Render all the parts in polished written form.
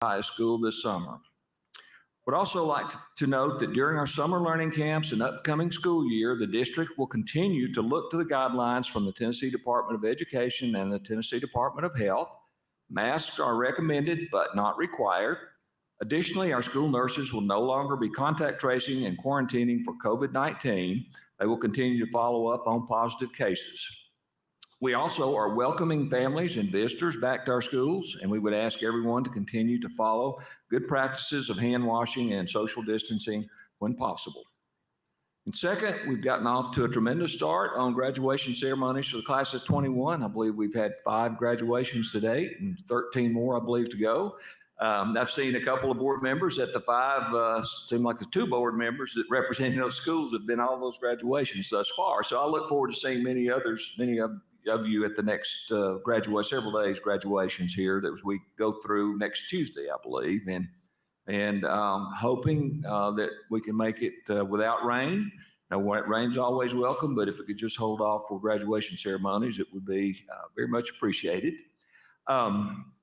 high school this summer. Would also like to note that during our summer learning camps and upcoming school year, the district will continue to look to the guidelines from the Tennessee Department of Education and the Tennessee Department of Health. Masks are recommended but not required. Additionally, our school nurses will no longer be contact tracing and quarantining for COVID-19. They will continue to follow up on positive cases. We also are welcoming families and visitors back to our schools, and we would ask everyone to continue to follow good practices of hand washing and social distancing when possible. And second, we've gotten off to a tremendous start on graduation ceremonies for the class of 21. I believe we've had 5 graduations to date and 13 more, I believe, to go. I've seen a couple of board members at the 5, seem like the 2 board members that represent those schools have been all those graduations thus far. So I look forward to seeing many of you at the next several days graduations here that we go through next Tuesday, I believe, and hoping that we can make it without rain. Now, rain's always welcome, but if we could just hold off for graduation ceremonies, it would be very much appreciated.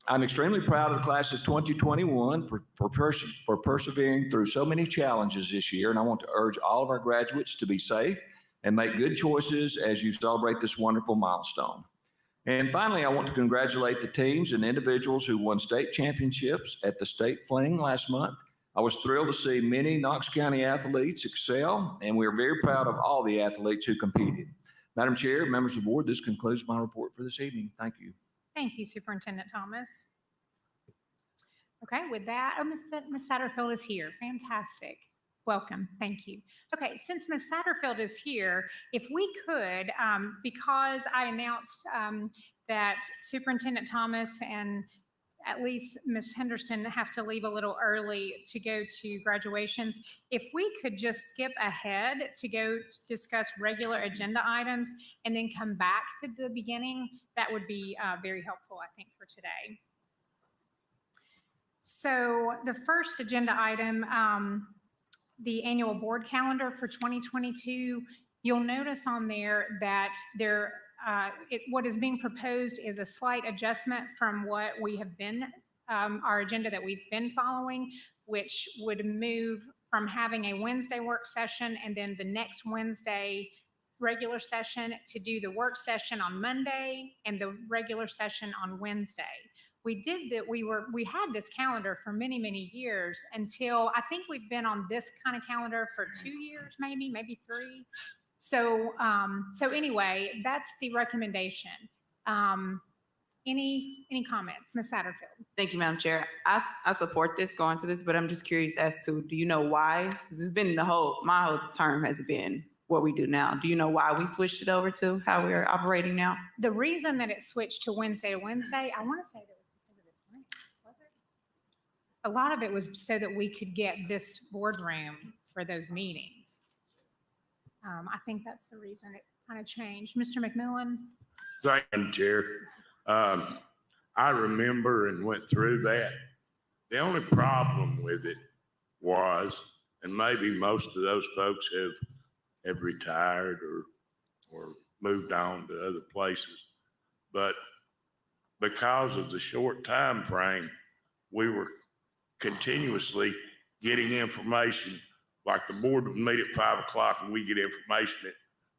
I'm extremely proud of the class of 2021 for persevering through so many challenges this year, and I want to urge all of our graduates to be safe and make good choices as you celebrate this wonderful milestone. And finally, I want to congratulate the teams and individuals who won state championships at the state fling last month. I was thrilled to see many Knox County athletes excel, and we are very proud of all the athletes who competed. Madam Chair, members of the board, this concludes my report for this evening. Thank you. Thank you, Superintendent Thomas. Okay, with that, Ms. Satterfield is here. Fantastic. Welcome. Thank you. Okay, since Ms. Satterfield is here, if we could, because I announced that Superintendent Thomas and at least Ms. Henderson have to leave a little early to go to graduations, if we could just skip ahead to go discuss regular agenda items and then come back to the beginning, that would be very helpful, I think, for today. So the first agenda item, the annual board calendar for 2022, you'll notice on there that what is being proposed is a slight adjustment from what we have been, our agenda that we've been following, which would move from having a Wednesday work session and then the next Wednesday regular session to do the work session on Monday and the regular session on Wednesday. We did that. We had this calendar for many, many years until I think we've been on this kind of calendar for 2 years, maybe 3. So anyway, that's the recommendation. Any comments, Ms. Satterfield? Thank you, Madam Chair. I support this, going to this, but I'm just curious as to, do you know why? Because it's been my whole term has been what we do now. Do you know why we switched it over to how we're operating now? The reason that it switched to Wednesday, I want to say that it was because of this rain, was it? A lot of it was so that we could get this boardroom for those meetings. I think that's the reason it kind of changed. Mr. McMillan? Thank you, Chair. I remember and went through that. The only problem with it was, and maybe most of those folks have retired or moved on to other places, but because of the short time frame, we were continuously getting information. Like the board would meet at 5 o'clock and we get information at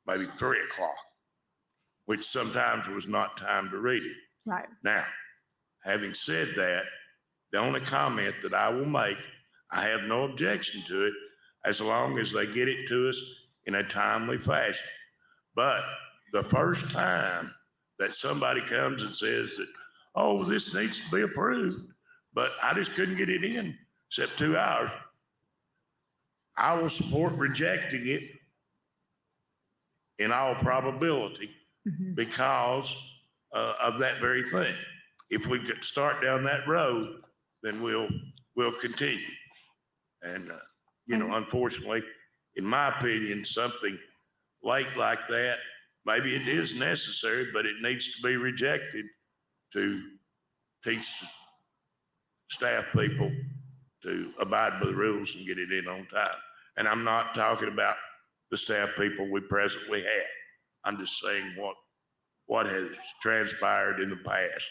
maybe 3 o'clock, which sometimes was not time to read it. Right. Now, having said that, the only comment that I will make, I have no objection to it as long as they get it to us in a timely fashion. But the first time that somebody comes and says that, oh, this needs to be approved, but I just couldn't get it in except 2 hours, I will support rejecting it in all probability because of that very thing. If we could start down that road, then we'll continue. And unfortunately, in my opinion, something late like that, maybe it is necessary, but it needs to be rejected to teach staff people to abide by the rules and get it in on time. And I'm not talking about the staff people we presently have. I'm just saying what has transpired in the past,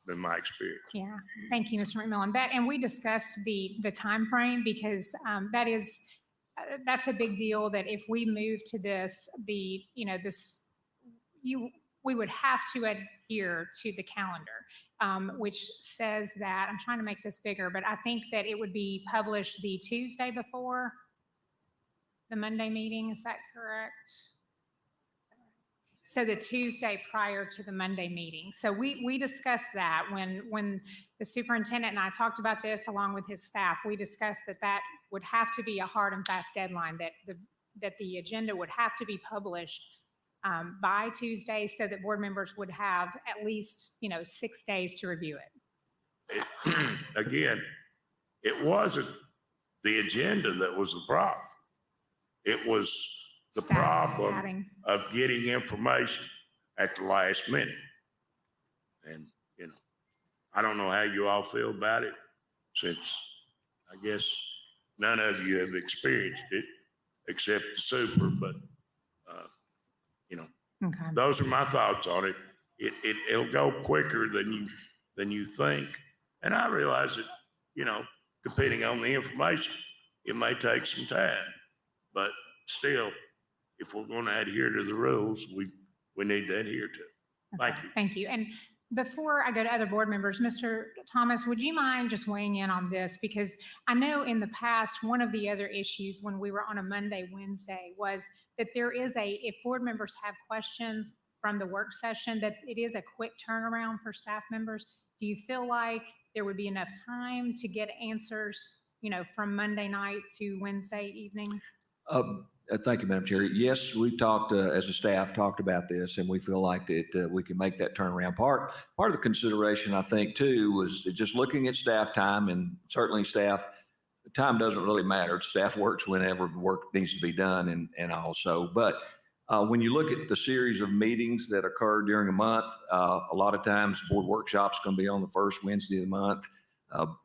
been my experience. Yeah, thank you, Mr. McMillan. And we discussed the time frame because that's a big deal that if we move to this, we would have to adhere to the calendar, which says that, I'm trying to make this bigger, but I think that it would be published the Tuesday before the Monday meeting. Is that correct? So the Tuesday prior to the Monday meeting. So we discussed that when the superintendent and I talked about this along with his staff. We discussed that would have to be a hard and fast deadline, that the agenda would have to be published by Tuesday so that board members would have at least 6 days to review it. Again, it wasn't the agenda that was the problem. It was the Staff problem adding. of getting information at the last minute. And, I don't know how you all feel about it, since I guess none of you have experienced it except the super, but, Okay. those are my thoughts on it. It'll go quicker than you think. And I realize that, depending on the information, it may take some time, but still, if we're going to adhere to the rules, we need to adhere to it. Thank you. Thank you. And before I go to other board members, Mr. Thomas, would you mind just weighing in on this? Because I know in the past, one of the other issues when we were on a Monday, Wednesday was that there is if board members have questions from the work session, that it is a quick turnaround for staff members. Do you feel like there would be enough time to get answers, from Monday night to Wednesday evening? Thank you, Madam Chair. Yes, we've talked, as a staff, talked about this, and we feel like that we can make that turnaround. Part of the consideration, I think, too, was just looking at staff time, and certainly staff time doesn't really matter. Staff works whenever work needs to be done, and also. But when you look at the series of meetings that occur during a month, a lot of times board workshops going to be on the first Wednesday of the month.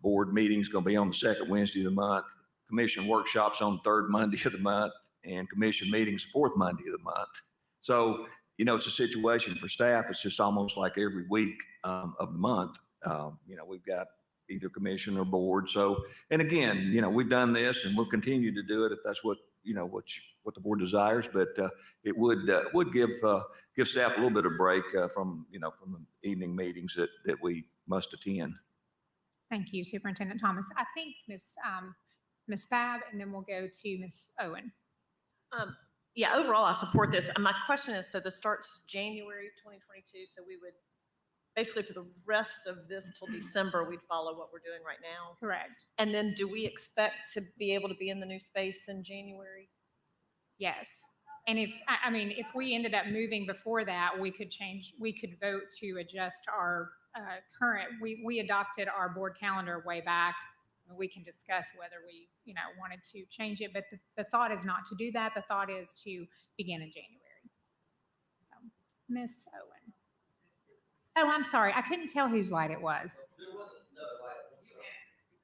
Board meetings going to be on the second Wednesday of the month. Commission workshops on the third Monday of the month, and commission meetings fourth Monday of the month. So, it's a situation for staff. It's just almost like every week of the month. We've got either commission or board. So, and again, we've done this and we'll continue to do it if that's what the board desires. But it would give staff a little bit of break from the evening meetings that we must attend. Thank you, Superintendent Thomas. I think Ms. Babb, and then we'll go to Ms. Owen. Yeah, overall, I support this. And my question is, so this starts January 2022, so we would basically for the rest of this till December, we'd follow what we're doing right now. Correct. And then do we expect to be able to be in the new space in January? Yes. And if we ended up moving before that, we could vote to adjust our current, we adopted our board calendar way back. We can discuss whether we, wanted to change it, but the thought is not to do that. The thought is to begin in January. So, Ms. Owen. Oh, I'm sorry. I couldn't tell whose light it was.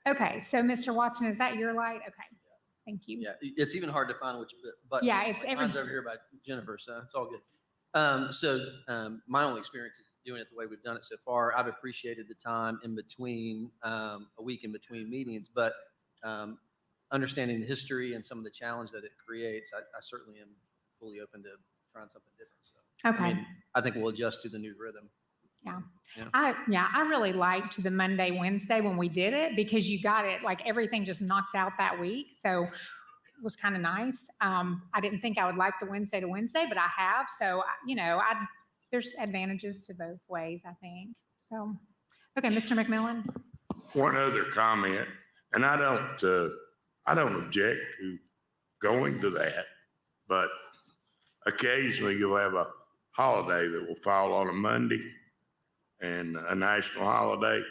Okay, so Mr. Watson, is that your light? Okay, thank you. Yeah, it's even hard to find which button. Yeah, it's mine's over here by Jennifer, so it's all good. My only experience is doing it the way we've done it so far. I've appreciated the time in between, a week in between meetings, but understanding the history and some of the challenge that it creates, I certainly am fully open to trying something different. So, Okay. I think we'll adjust to the new rhythm. Yeah. I really liked the Monday, Wednesday when we did it because you got it, like everything just knocked out that week. So it was kind of nice. I didn't think I would like the Wednesday to Wednesday, but I have. So, there's advantages to both ways, I think. So, okay, Mr. McMillan. One other comment, and I don't object to going to that, but occasionally you'll have a holiday that will fall on a Monday and a national holiday,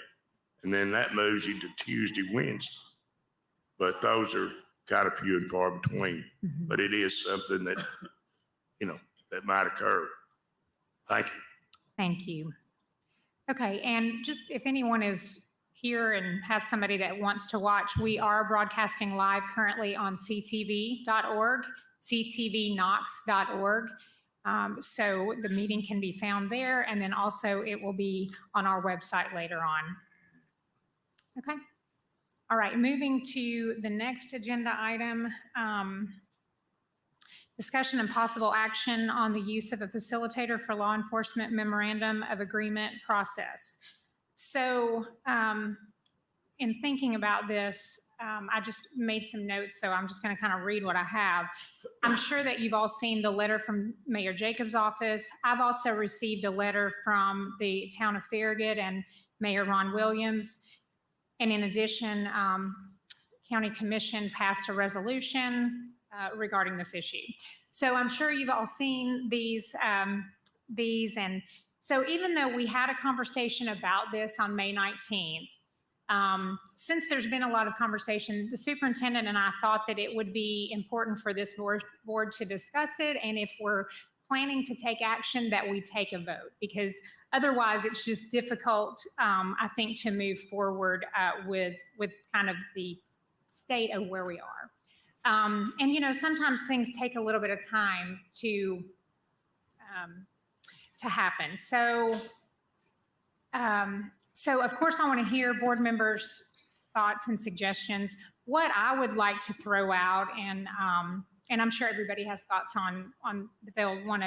and then that moves you to Tuesday, Wednesday. But those are kind of few and far between, but it is something that, that might occur. Thank you. Thank you. Okay, and just if anyone is here and has somebody that wants to watch, we are broadcasting live currently on ctv.org, ctvknox.org. So the meeting can be found there, and then also it will be on our website later on. Okay. All right, moving to the next agenda item. Discussion and possible action on the use of a facilitator for law enforcement memorandum of agreement process. So in thinking about this, I just made some notes, so I'm just going to kind of read what I have. I'm sure that you've all seen the letter from Mayor Jacobs' office. I've also received a letter from the town of Farragut and Mayor Ron Williams. And in addition, County Commission passed a resolution regarding this issue. So I'm sure you've all seen these. And so even though we had a conversation about this on May 19th, since there's been a lot of conversation, the superintendent and I thought that it would be important for this board to discuss it. And if we're planning to take action, that we take a vote, because otherwise it's just difficult, I think, to move forward with kind of the state of where we are. And, you know, sometimes things take a little bit of time to happen. So, of course, I want to hear board members' thoughts and suggestions. What I would like to throw out, and I'm sure everybody has thoughts on that they'll want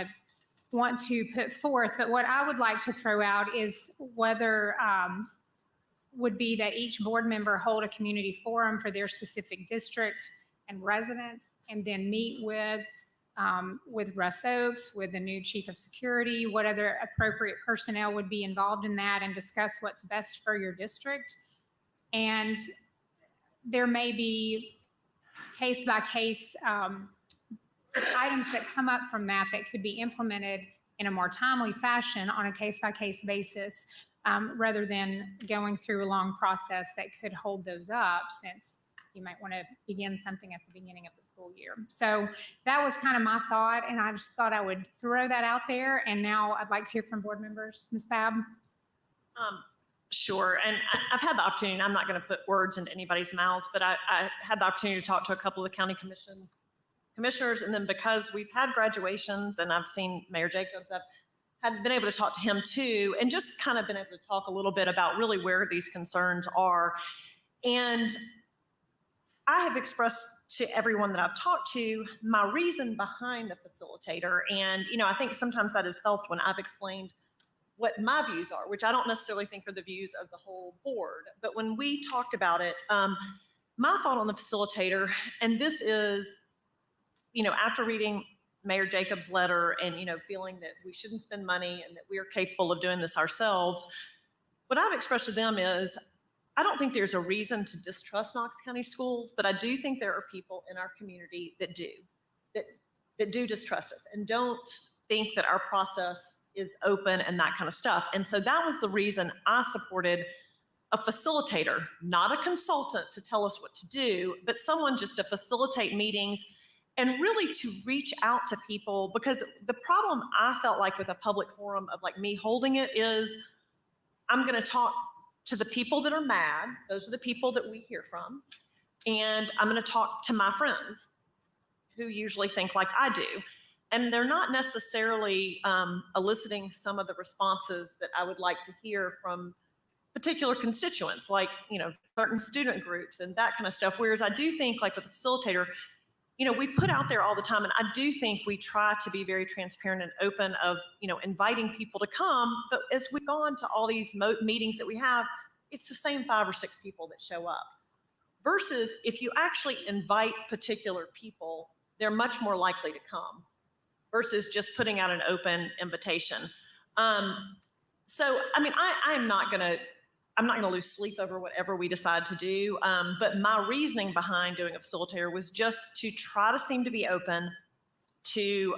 to put forth, but what I would like to throw out is whether would be that each board member hold a community forum for their specific district and residents, and then meet with Russ Oakes, with the new chief of security, what other appropriate personnel would be involved in that, and discuss what's best for your district. And there may be case by case items that come up from that could be implemented in a more timely fashion on a case by case basis, rather than going through a long process that could hold those up, since you might want to begin something at the beginning of the school year. So that was kind of my thought, and I just thought I would throw that out there. And now I'd like to hear from board members. Ms. Babb? Sure, and I've had the opportunity, and I'm not going to put words into anybody's mouths, but I had the opportunity to talk to a couple of the county commissioners, and then because we've had graduations, and I've seen Mayor Jacobs, I've had been able to talk to him too, and just kind of been able to talk a little bit about really where these concerns are. And I have expressed to everyone that I've talked to my reason behind the facilitator. And, you know, I think sometimes that has helped when I've explained what my views are, which I don't necessarily think are the views of the whole board. But when we talked about it, my thought on the facilitator, and this is, you know, after reading Mayor Jacobs' letter and, you know, feeling that we shouldn't spend money and that we are capable of doing this ourselves, what I've expressed to them is, I don't think there's a reason to distrust Knox County schools, but I do think there are people in our community that do distrust us and don't think that our process is open and that kind of stuff. And so that was the reason I supported a facilitator, not a consultant to tell us what to do, but someone just to facilitate meetings and really to reach out to people. Because the problem I felt like with a public forum of like me holding it is, I'm going to talk to the people that are mad. Those are the people that we hear from. And I'm going to talk to my friends who usually think like I do. And they're not necessarily eliciting some of the responses that I would like to hear from particular constituents, like, you know, certain student groups and that kind of stuff. Whereas I do think, like with the facilitator, you know, we put out there all the time, and I do think we try to be very transparent and open of, you know, inviting people to come. But as we go on to all these meetings that we have, it's the same 5 or 6 people that show up. Versus if you actually invite particular people, they're much more likely to come versus just putting out an open invitation. So, I mean, I'm not gonna lose sleep over whatever we decide to do. But my reasoning behind doing a facilitator was just to try to seem to be open, to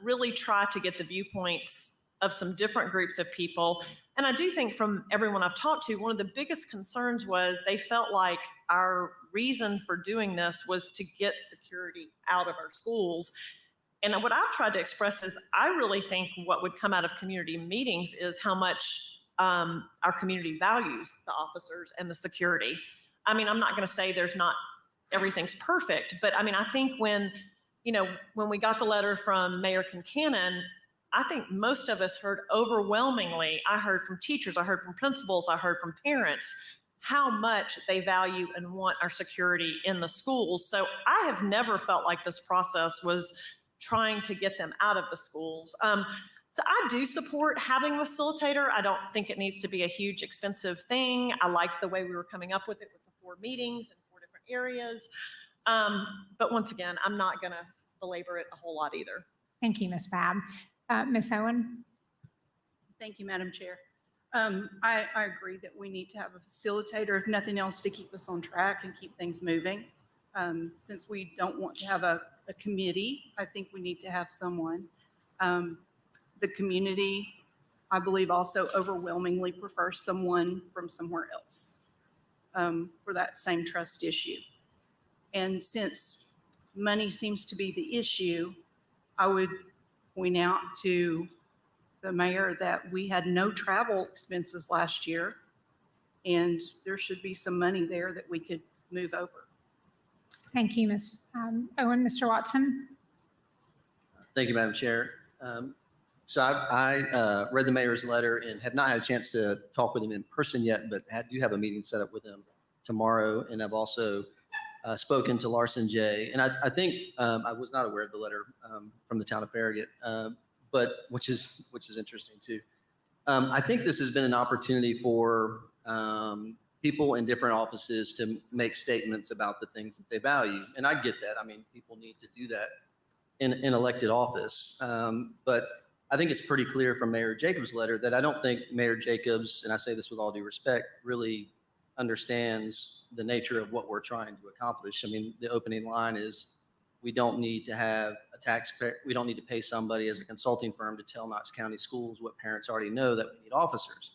really try to get the viewpoints of some different groups of people. And I do think from everyone I've talked to, one of the biggest concerns was they felt like our reason for doing this was to get security out of our schools. And what I've tried to express is I really think what would come out of community meetings is how much our community values the officers and the security. I mean, I'm not going to say everything's perfect, but I mean, I think when when we got the letter from Mayor Concanon, I think most of us heard overwhelmingly, I heard from teachers, I heard from principals, I heard from parents, how much they value and want our security in the schools. So I have never felt like this process was trying to get them out of the schools. So I do support having a facilitator. I don't think it needs to be a huge expensive thing. I like the way we were coming up with it with the 4 meetings in 4 different areas. But once again, I'm not going to belabor it a whole lot either. Thank you, Ms. Babb. Ms. Owen? Thank you, Madam Chair. I agree that we need to have a facilitator, if nothing else, to keep us on track and keep things moving. Since we don't want to have a committee, I think we need to have someone. The community, I believe, also overwhelmingly prefers someone from somewhere else for that same trust issue. And since money seems to be the issue, I would point out to the mayor that we had no travel expenses last year, and there should be some money there that we could move over. Thank you, Ms. Owen. Mr. Watson? Thank you, Madam Chair. So I read the mayor's letter and have not had a chance to talk with him in person yet, but do have a meeting set up with him tomorrow. And I've also spoken to Larson J. And I think I was not aware of the letter from the town of Farragut, but which is interesting too. I think this has been an opportunity for people in different offices to make statements about the things that they value. And I get that. I mean, people need to do that in elected office. But I think it's pretty clear from Mayor Jacobs' letter that I don't think Mayor Jacobs, and I say this with all due respect, really understands the nature of what we're trying to accomplish. I mean, the opening line is, we don't need to have a taxpayer, we don't need to pay somebody as a consulting firm to tell Knox County Schools what parents already know, that we need officers,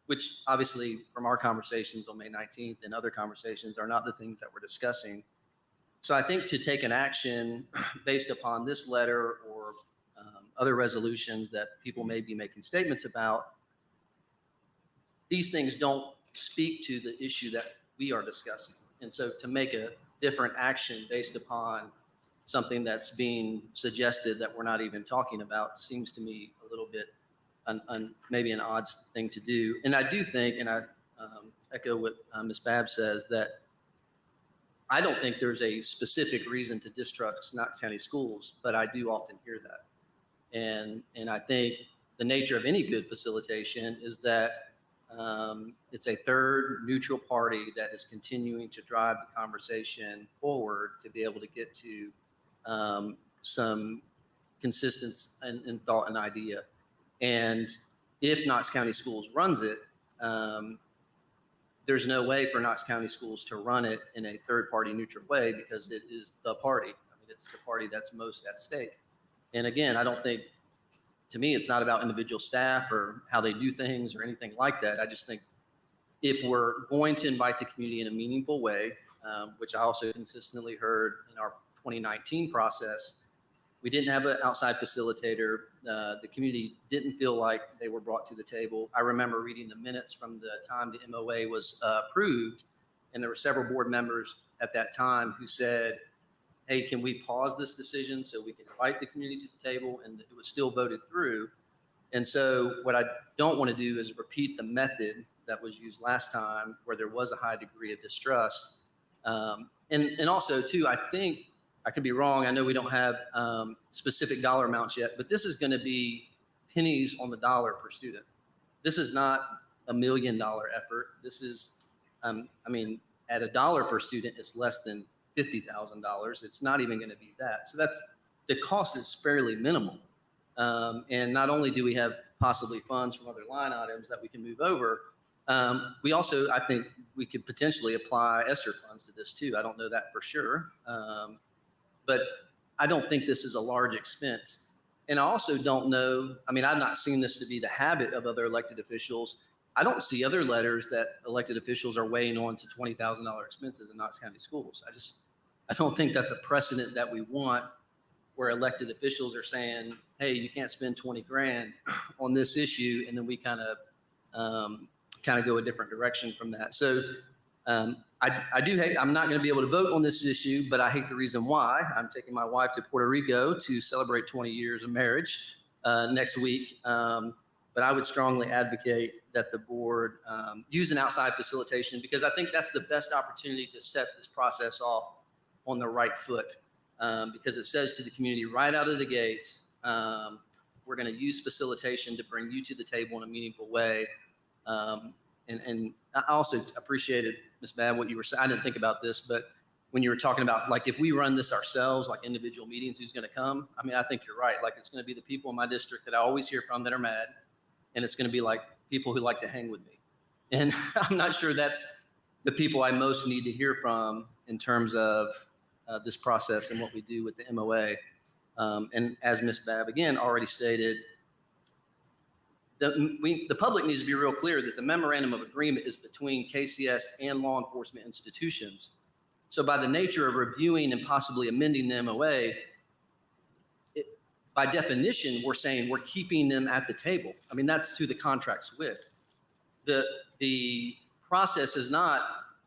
which obviously from our conversations on May 19th and other conversations are not the things that we're discussing. So I think to take an action based upon this letter or other resolutions that people may be making statements about, these things don't speak to the issue that we are discussing. And so to make a different action based upon something that's being suggested that we're not even talking about seems to me a little bit maybe an odd thing to do. And I do think, and I echo what Ms. Babb says, that I don't think there's a specific reason to distrust Knox County Schools, but I do often hear that. And I think the nature of any good facilitation is that it's a third neutral party that is continuing to drive the conversation forward to be able to get to some consistency in thought and idea. And if Knox County Schools runs it, there's no way for Knox County Schools to run it in a third party neutral way, because it is the party. I mean, it's the party that's most at stake. And again, I don't think, to me, it's not about individual staff or how they do things or anything like that. I just think if we're going to invite the community in a meaningful way, which I also consistently heard in our 2019 process, we didn't have an outside facilitator. The community didn't feel like they were brought to the table. I remember reading the minutes from the time the MOA was approved, and there were several board members at that time who said, hey, can we pause this decision so we can invite the community to the table? And it was still voted through. And so what I don't want to do is repeat the method that was used last time, where there was a high degree of distrust. And also too, I think, I could be wrong, I know we don't have specific dollar amounts yet, but this is going to be pennies on the dollar per student. This is not $1 million effort. This is, I mean, at $1 per student, it's less than $50,000. It's not even going to be that. So that's, the cost is fairly minimal. And not only do we have possibly funds from other line items that we can move over, we also, I think we could potentially apply ESSER funds to this too. I don't know that for sure. But I don't think this is a large expense. And I also don't know, I mean, I've not seen this to be the habit of other elected officials. I don't see other letters that elected officials are weighing on to $20,000 expenses in Knox County Schools. I don't think that's a precedent that we want, where elected officials are saying, hey, you can't spend 20 grand on this issue. And then we kind of go a different direction from that. So I do hate, I'm not going to be able to vote on this issue, but I hate the reason why. I'm taking my wife to Puerto Rico to celebrate 20 years of marriage next week. But I would strongly advocate that the board use an outside facilitation, because I think that's the best opportunity to set this process off on the right foot. Because it says to the community right out of the gates, we're going to use facilitation to bring you to the table in a meaningful way. And I also appreciated, Ms. Babb, what you were saying. I didn't think about this, but when you were talking about, like, if we run this ourselves, like individual meetings, who's going to come? I mean, I think you're right. Like, it's going to be the people in my district that I always hear from that are mad. And it's going to be like people who like to hang with me. And I'm not sure that's the people I most need to hear from in terms of this process and what we do with the MOA. And as Ms. Babb, again, already stated, the public needs to be real clear that the memorandum of agreement is between KCS and law enforcement institutions. So by the nature of reviewing and possibly amending the MOA, by definition, we're saying we're keeping them at the table. I mean, that's who the contract's with. The process is not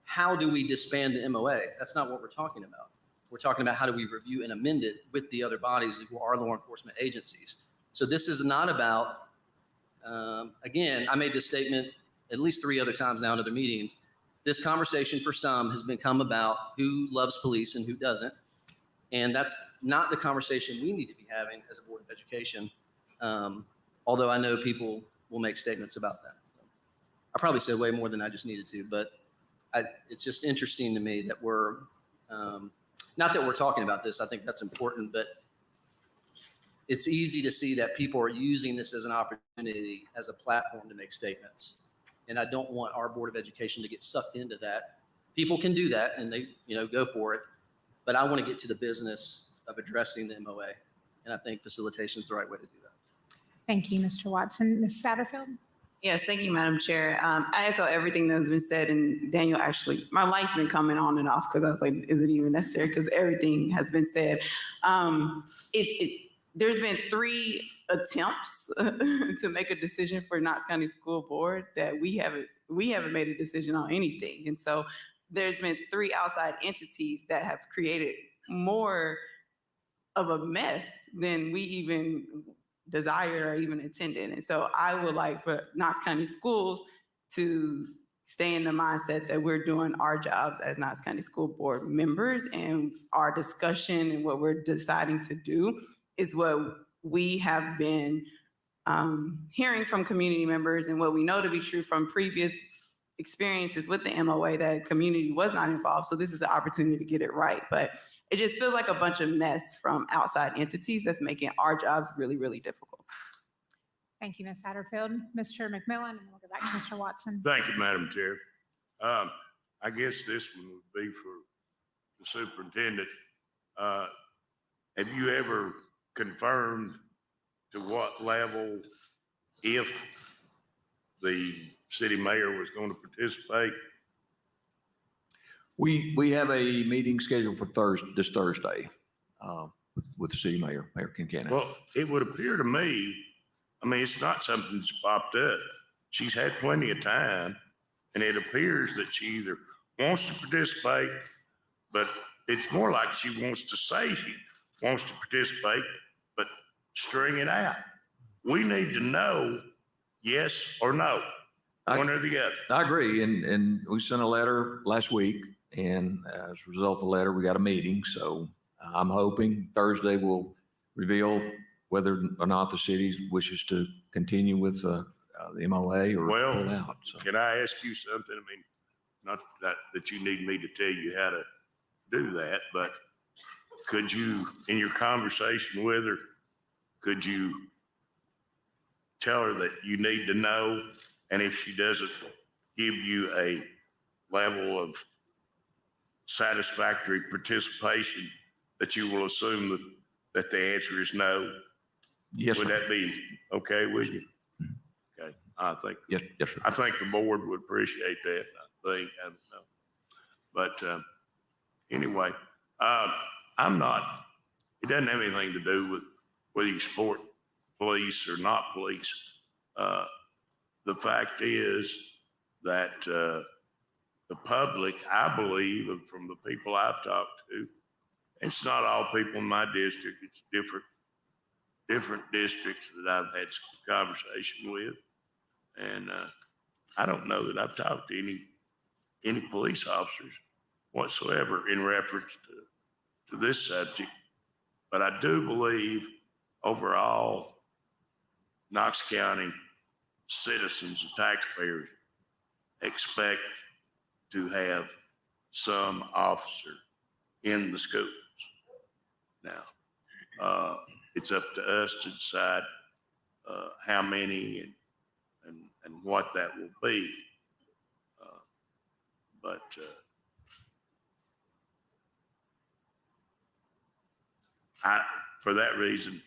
how do we disband the MOA. That's not what we're talking about. We're talking about how do we review and amend it with the other bodies who are law enforcement agencies. So this is not about, again, I made this statement at least 3 other times now in other meetings. This conversation for some has become about who loves police and who doesn't. And that's not the conversation we need to be having as a Board of Education. Although I know people will make statements about that. So I probably said way more than I just needed to, but it's just interesting to me that we're, not that we're talking about this, I think that's important, but it's easy to see that people are using this as an opportunity, as a platform to make statements. And I don't want our Board of Education to get sucked into that. People can do that and they, go for it. But I want to get to the business of addressing the MOA. And I think facilitation is the right way to do that. Thank you, Mr. Watson. Ms. Satterfield? Yes, thank you, Madam Chair. I echo everything that's been said, and Daniel, actually, my light's been coming on and off because I was like, is it even necessary? Because everything has been said. There's been 3 attempts to make a decision for Knox County School Board that we haven't made a decision on anything. And so there's been 3 outside entities that have created more of a mess than we even desired or even intended. And so I would like for Knox County Schools to stay in the mindset that we're doing our jobs as Knox County School Board members, and our discussion and what we're deciding to do is what we have been hearing from community members and what we know to be true from previous experiences with the MOA, that community was not involved. So this is the opportunity to get it right. But it just feels like a bunch of mess from outside entities that's making our jobs really, really difficult. Thank you, Ms. Satterfield. Mr. McMillan, and then we'll go back to Mr. Watson. Thank you, Madam Chair. I guess this one would be for the superintendent. Have you ever confirmed to what level, if the city mayor was going to participate? We have a meeting scheduled for this Thursday with the city mayor, Mayor Kincannon. Well, it would appear to me, I mean, it's not something that's popped up. She's had plenty of time, and it appears that she either wants to participate, but it's more like she wants to say she wants to participate, but string it out. We need to know yes or no, one or the other. I agree, and we sent a letter last week, and as a result of the letter, we got a meeting. So I'm hoping Thursday will reveal whether or not the city wishes to continue with the MOA or pull out. So. Can I ask you something? I mean, not that you need me to tell you how to do that, but could you, in your conversation with her, could you tell her that you need to know, and if she doesn't give you a level of satisfactory participation, that you will assume that the answer is no? Yes, Would sir. that be okay with you? Okay, I think. Yes, sir. I think the board would appreciate that. I think, I don't know. But anyway, I'm not, it doesn't have anything to do with whether you support police or not police. The fact is that the public, I believe, from the people I've talked to, it's not all people in my district, it's different districts that I've had conversation with. And I don't know that I've talked to any police officers whatsoever in reference to this subject. But I do believe overall, Knox County citizens and taxpayers expect to have some officer in the schools. Now, it's up to us to decide how many and what that will be. But for that reason,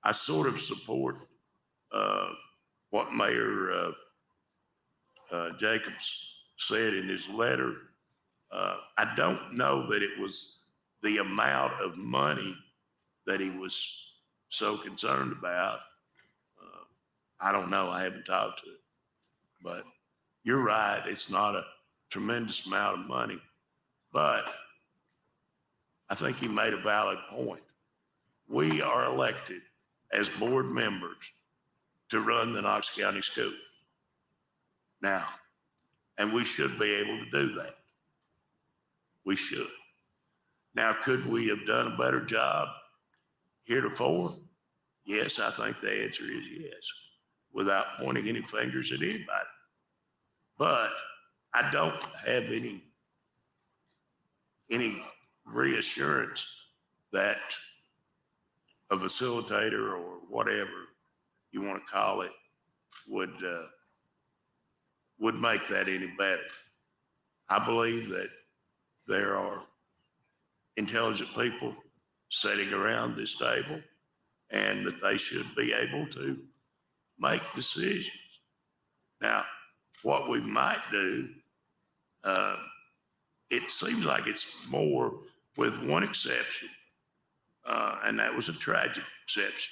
I sort of support what Mayor Jacobs said in his letter. I don't know that it was the amount of money that he was so concerned about. I don't know. I haven't talked to him. But you're right. It's not a tremendous amount of money. But I think he made a valid point. We are elected as board members to run the Knox County Schools now, and we should be able to do that. We should. Now, could we have done a better job heretofore? Yes, I think the answer is yes, without pointing any fingers at anybody. But I don't have any reassurance that a facilitator or whatever you want to call it would make that any better. I believe that there are intelligent people sitting around this table and that they should be able to make decisions. Now, what we might do, it seems like it's more, with one exception, and that was a tragic exception.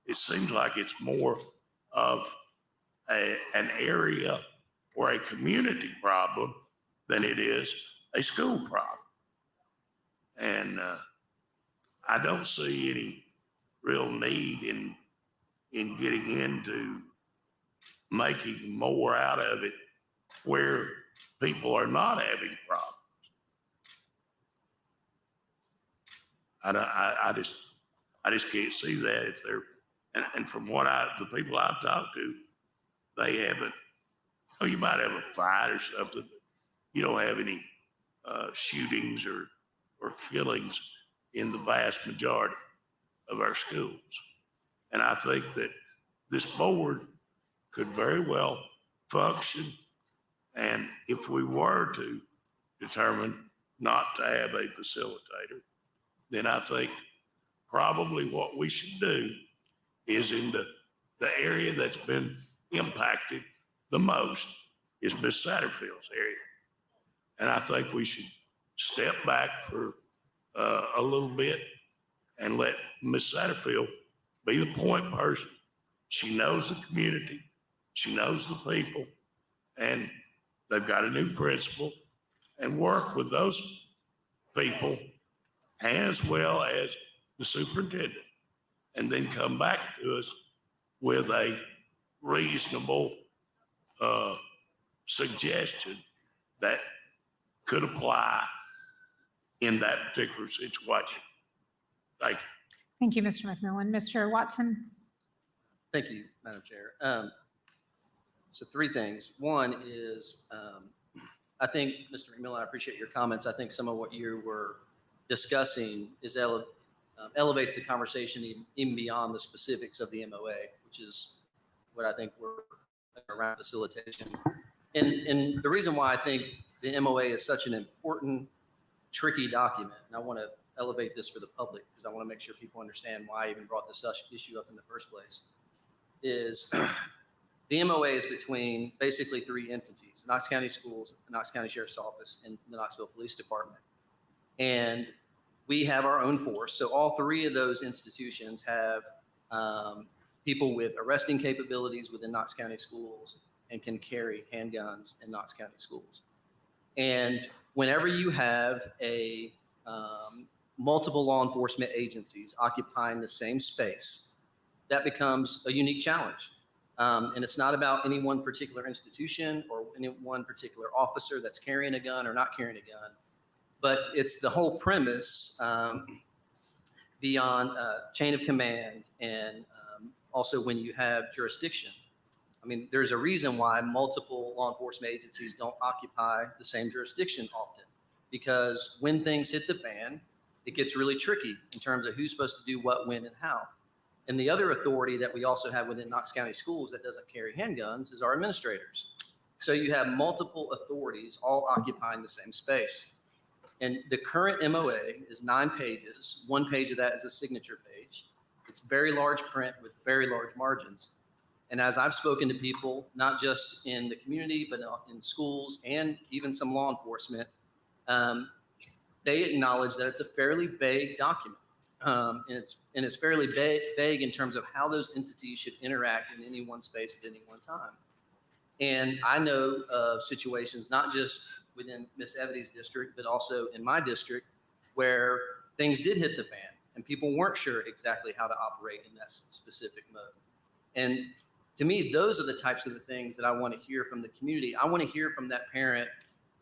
It seems like it's more of an area or a community problem than it is a school problem. And I don't see any real need in getting into making more out of it where people are not having problems. I just can't see that if they're, and from what the people I've talked to, they haven't. Oh, you might have a fight or something. You don't have any shootings or killings in the vast majority of our schools. And I think that this board could very well function. And if we were to determine not to have a facilitator, then I think probably what we should do is in the area that's been impacted the most is Miss Satterfield's area. And I think we should step back for a little bit and let Miss Satterfield be the point person. She knows the community. She knows the people. And they've got a new principal, and work with those people as well as the superintendent, and then come back to us with a reasonable suggestion that could apply in that particular situation. Thank you. Thank you, Mr. McMillan. Mr. Watson? Thank you, Madam Chair. So three things. One is, I think, Mr. McMillan, I appreciate your comments. I think some of what you were discussing is elevates the conversation even beyond the specifics of the MOA, which is what I think we're around facilitation. And the reason why I think the MOA is such an important, tricky document, and I want to elevate this for the public because I want to make sure people understand why I even brought this issue up in the first place, is the MOA is between basically three entities: Knox County Schools, the Knox County Sheriff's Office, and the Knoxville Police Department. And we have our own force. So all three of those institutions have people with arresting capabilities within Knox County Schools, and can carry handguns in Knox County schools. And whenever you have a multiple law enforcement agencies occupying the same space, that becomes a unique challenge. And it's not about any one particular institution or any one particular officer that's carrying a gun or not carrying a gun, but it's the whole premise beyond chain of command and also when you have jurisdiction. I mean, there's a reason why multiple law enforcement agencies don't occupy the same jurisdiction often, because when things hit the fan, it gets really tricky in terms of who's supposed to do what, when, and how. And the other authority that we also have within Knox County Schools that doesn't carry handguns is our administrators. So you have multiple authorities all occupying the same space. And the current MOA is 9 pages. 1 page of that is a signature page. It's very large print with very large margins. And as I've spoken to people, not just in the community, but in schools and even some law enforcement, they acknowledge that it's a fairly vague document. And it's fairly vague in terms of how those entities should interact in any one space at any one time. And I know of situations, not just within Miss Evity's district, but also in my district, where things did hit the fan and people weren't sure exactly how to operate in that specific mode. And to me, those are the types of the things that I want to hear from the community. I want to hear from that parent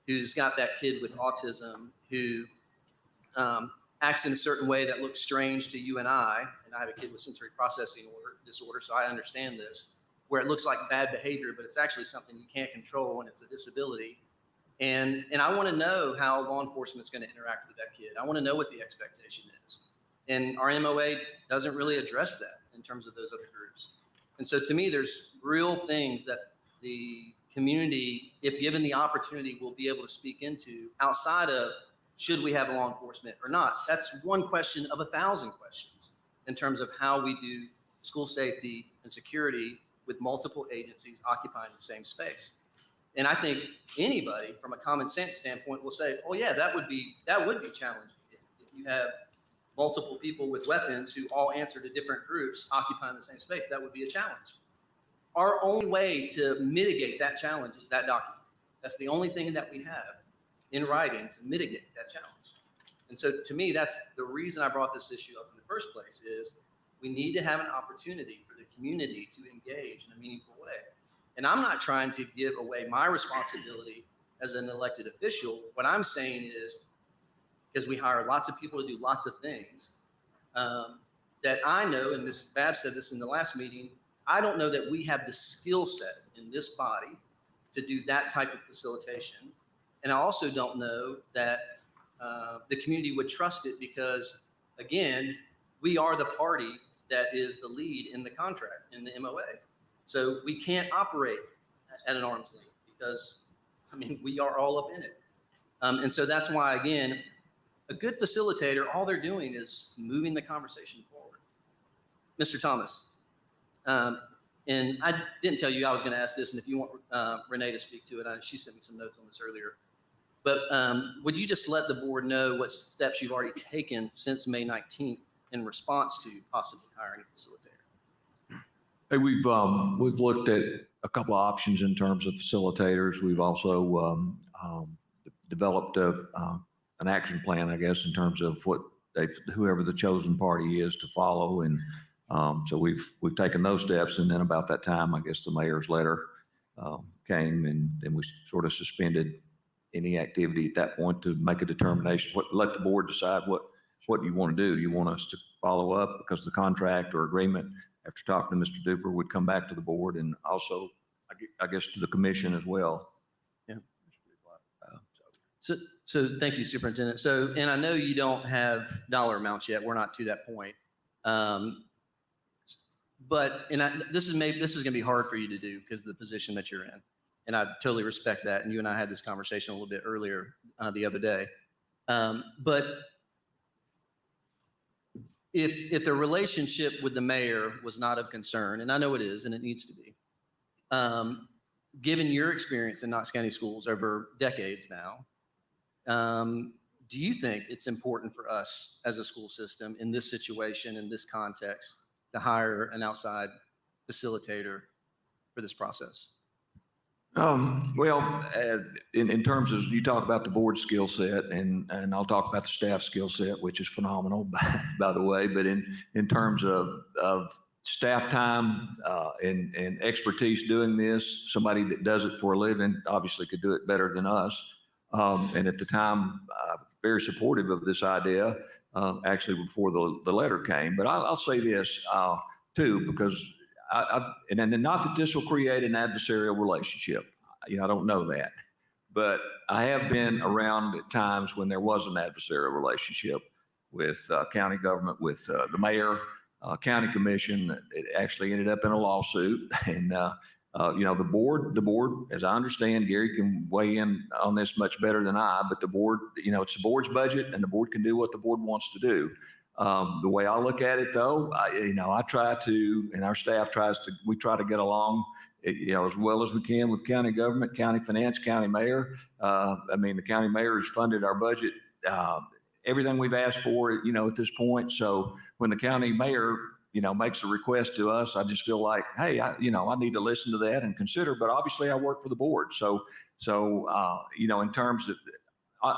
who's got that kid with autism who acts in a certain way that looks strange to you and I have a kid with sensory processing disorder, so I understand this, where it looks like bad behavior, but it's actually something you can't control and it's a disability. And I want to know how law enforcement is going to interact with that kid. I want to know what the expectation is. And our MOA doesn't really address that in terms of those other groups. And so to me, there's real things that the community, if given the opportunity, will be able to speak into outside of should we have law enforcement or not. That's one question of 1,000 questions in terms of how we do school safety and security with multiple agencies occupying the same space. And I think anybody from a common sense standpoint will say, oh yeah, that would be challenging. If you have multiple people with weapons who all answer to different groups occupying the same space, that would be a challenge. Our only way to mitigate that challenge is that document. That's the only thing that we have in writing to mitigate that challenge. And so to me, that's the reason I brought this issue up in the first place is we need to have an opportunity for the community to engage in a meaningful way. And I'm not trying to give away my responsibility as an elected official. What I'm saying is, because we hire lots of people to do lots of things, that I know, and Ms. Babb said this in the last meeting, I don't know that we have the skill set in this body to do that type of facilitation. And I also don't know that the community would trust it because, again, we are the party that is the lead in the contract, in the MOA. So we can't operate at an arm's length because, I mean, we are all up in it. And so that's why, again, a good facilitator, all they're doing is moving the conversation forward. Mr. Thomas, and I didn't tell you I was going to ask this, and if you want Renee to speak to it, she sent me some notes on this earlier. But would you just let the board know what steps you've already taken since May 19th in response to possibly hiring a facilitator? Hey, we've looked at a couple of options in terms of facilitators. We've also developed an action plan, I guess, in terms of what whoever the chosen party is to follow. And so we've taken those steps. And then about that time, I guess the mayor's letter came, and then we sort of suspended any activity at that point to make a determination, let the board decide what you want to do. You want us to follow up because the contract or agreement, after talking to Mr. Duper, would come back to the board and also, I guess, to the commission as well. Yeah. So thank you, Superintendent. So, and I know you don't have dollar amounts yet. We're not to that point. But this is going to be hard for you to do because of the position that you're in. And I totally respect that. And you and I had this conversation a little bit earlier the other day. But if the relationship with the mayor was not of concern, and I know it is, and it needs to be, given your experience in Knox County schools over decades now, do you think it's important for us as a school system in this situation, in this context, to hire an outside facilitator for this process? In terms of, you talk about the board skill set and I'll talk about the staff skill set, which is phenomenal, by the way, but in terms of staff time, and expertise doing this, somebody that does it for a living obviously could do it better than us. And at the time, very supportive of this idea, actually before the letter came. But I'll say this, too, because and not that this will create an adversarial relationship. I don't know that, but I have been around at times when there was an adversarial relationship with county government, with the mayor, county commission. It actually ended up in a lawsuit, and the board, as I understand, Gary can weigh in on this much better than I, but the board, it's the board's budget, and the board can do what the board wants to do. The way I look at it, though, I try to, and our staff we try to get along, as well as we can with county government, county finance, county mayor. The county mayor has funded our budget, everything we've asked for, at this point. So when the county mayor, makes a request to us, I just feel like, hey, I need to listen to that and consider, but obviously I work for the board. So in terms of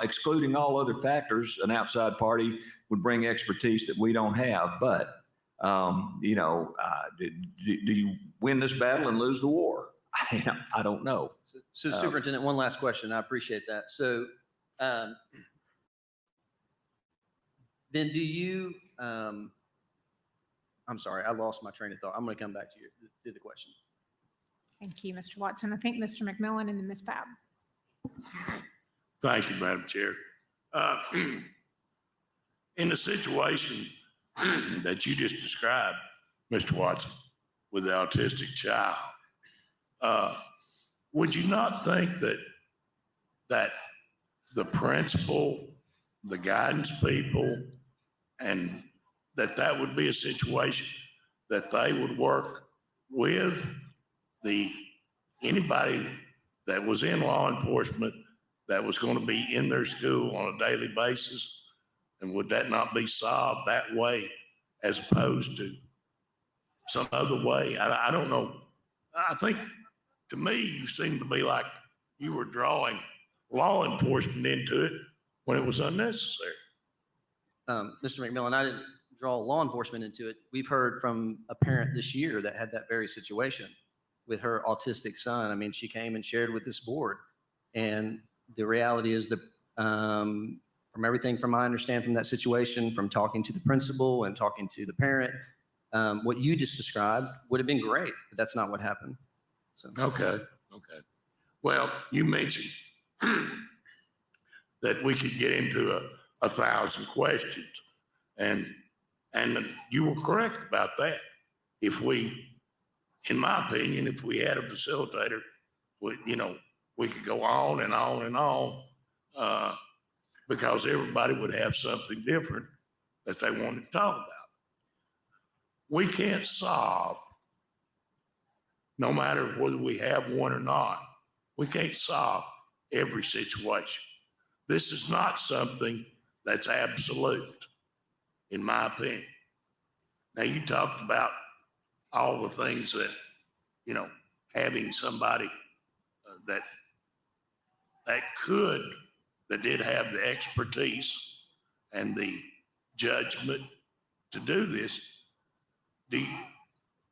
excluding all other factors, an outside party would bring expertise that we don't have. But, do you win this battle and lose the war? I don't know. So Superintendent, one last question. I appreciate that. So then do you, I'm sorry, I lost my train of thought. I'm going to come back to the question. Thank you, Mr. Watson. I think Mr. McMillan and then Ms. Babb. Thank you, Madam Chair. In the situation that you just described, Mr. Watson, with the autistic child, would you not think that the principal, the guidance people, and that would be a situation that they would work with anybody that was in law enforcement that was going to be in their school on a daily basis? And would that not be solved that way as opposed to some other way? I don't know. I think, to me, you seem to be like you were drawing law enforcement into it when it was unnecessary. Mr. McMillan, I didn't draw law enforcement into it. We've heard from a parent this year that had that very situation with her autistic son. She came and shared with this board. And the reality is that from everything from I understand from that situation, from talking to the principal and talking to the parent, what you just described would have been great, but that's not what happened. So. Okay. Well, you mentioned that we could get into 1,000 questions, and you were correct about that. In my opinion, if we had a facilitator, we could go on and on and on, because everybody would have something different that they wanted to talk about. We can't solve, no matter whether we have one or not, we can't solve every situation. This is not something that's absolute, in my opinion. Now, you talked about all the things that, having somebody that did have the expertise and the judgment to do this. Do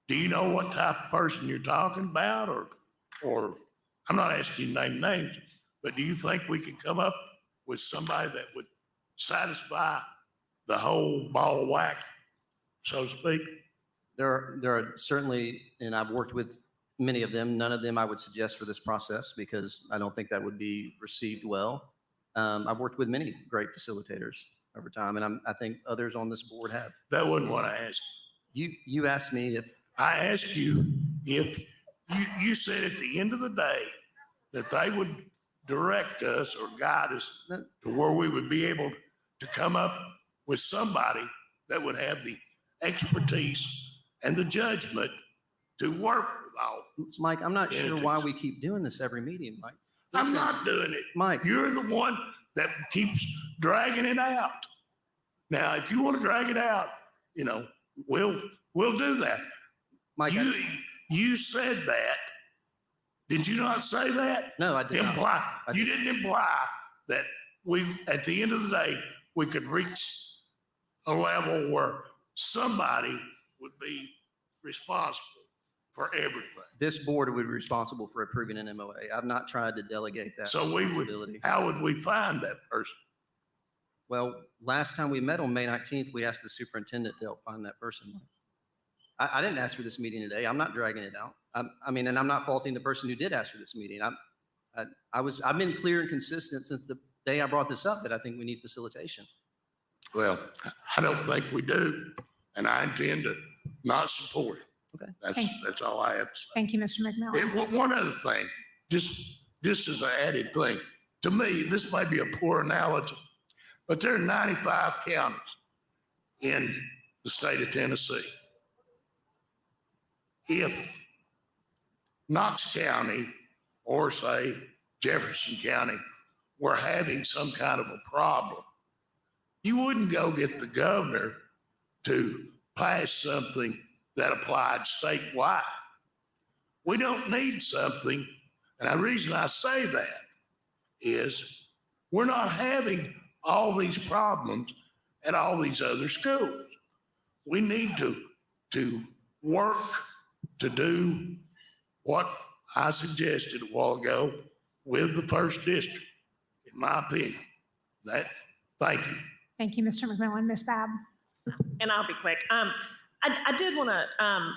you know what type of person you're talking about? Or I'm not asking you to name names, but do you think we could come up with somebody that would satisfy the whole ball of wax, so to speak? There are certainly, and I've worked with many of them. None of them I would suggest for this process because I don't think that would be received well. I've worked with many great facilitators over time, and I think others on this board have. That wasn't what I asked. You asked me if I asked you if you said at the end of the day that they would direct us or guide us to where we would be able to come up with somebody that would have the expertise and the judgment to work with all. Mike, I'm not sure why we keep doing this every meeting, Mike. I'm not doing it. Mike. You're the one that keeps dragging it out. Now, if you want to drag it out, we'll do that. Mike, You said that Did you not say that? No, I did not. Imply, I you did- didn't imply that we, at the end of the day, we could reach a level where somebody would be responsible for everything. This board would be responsible for approving an MOA. I've not tried to delegate that So we would, responsibility. how would we find that person? Well, last time we met on May 19th, we asked the superintendent to help find that person. I didn't ask for this meeting today. I'm not dragging it out. I mean, and I'm not faulting the person who did ask for this meeting. I've been clear and consistent since the day I brought this up that I think we need facilitation. Well, I don't think we do, and I intend to not support it. Okay. That's all I have to say. Thank you, Mr. McMillan. And one other thing, just as an added thing, to me, this may be a poor analogy, but there are 95 counties in the state of Tennessee. If Knox County or say Jefferson County were having some kind of a problem, you wouldn't go get the governor to pass something that applied statewide. We don't need something, and the reason I say that is we're not having all these problems at all these other schools. We need to work to do what I suggested a while ago with the first district, in my opinion. Thank you. Thank you, Mr. McMillan. Ms. Babb? And I'll be quick. I did want to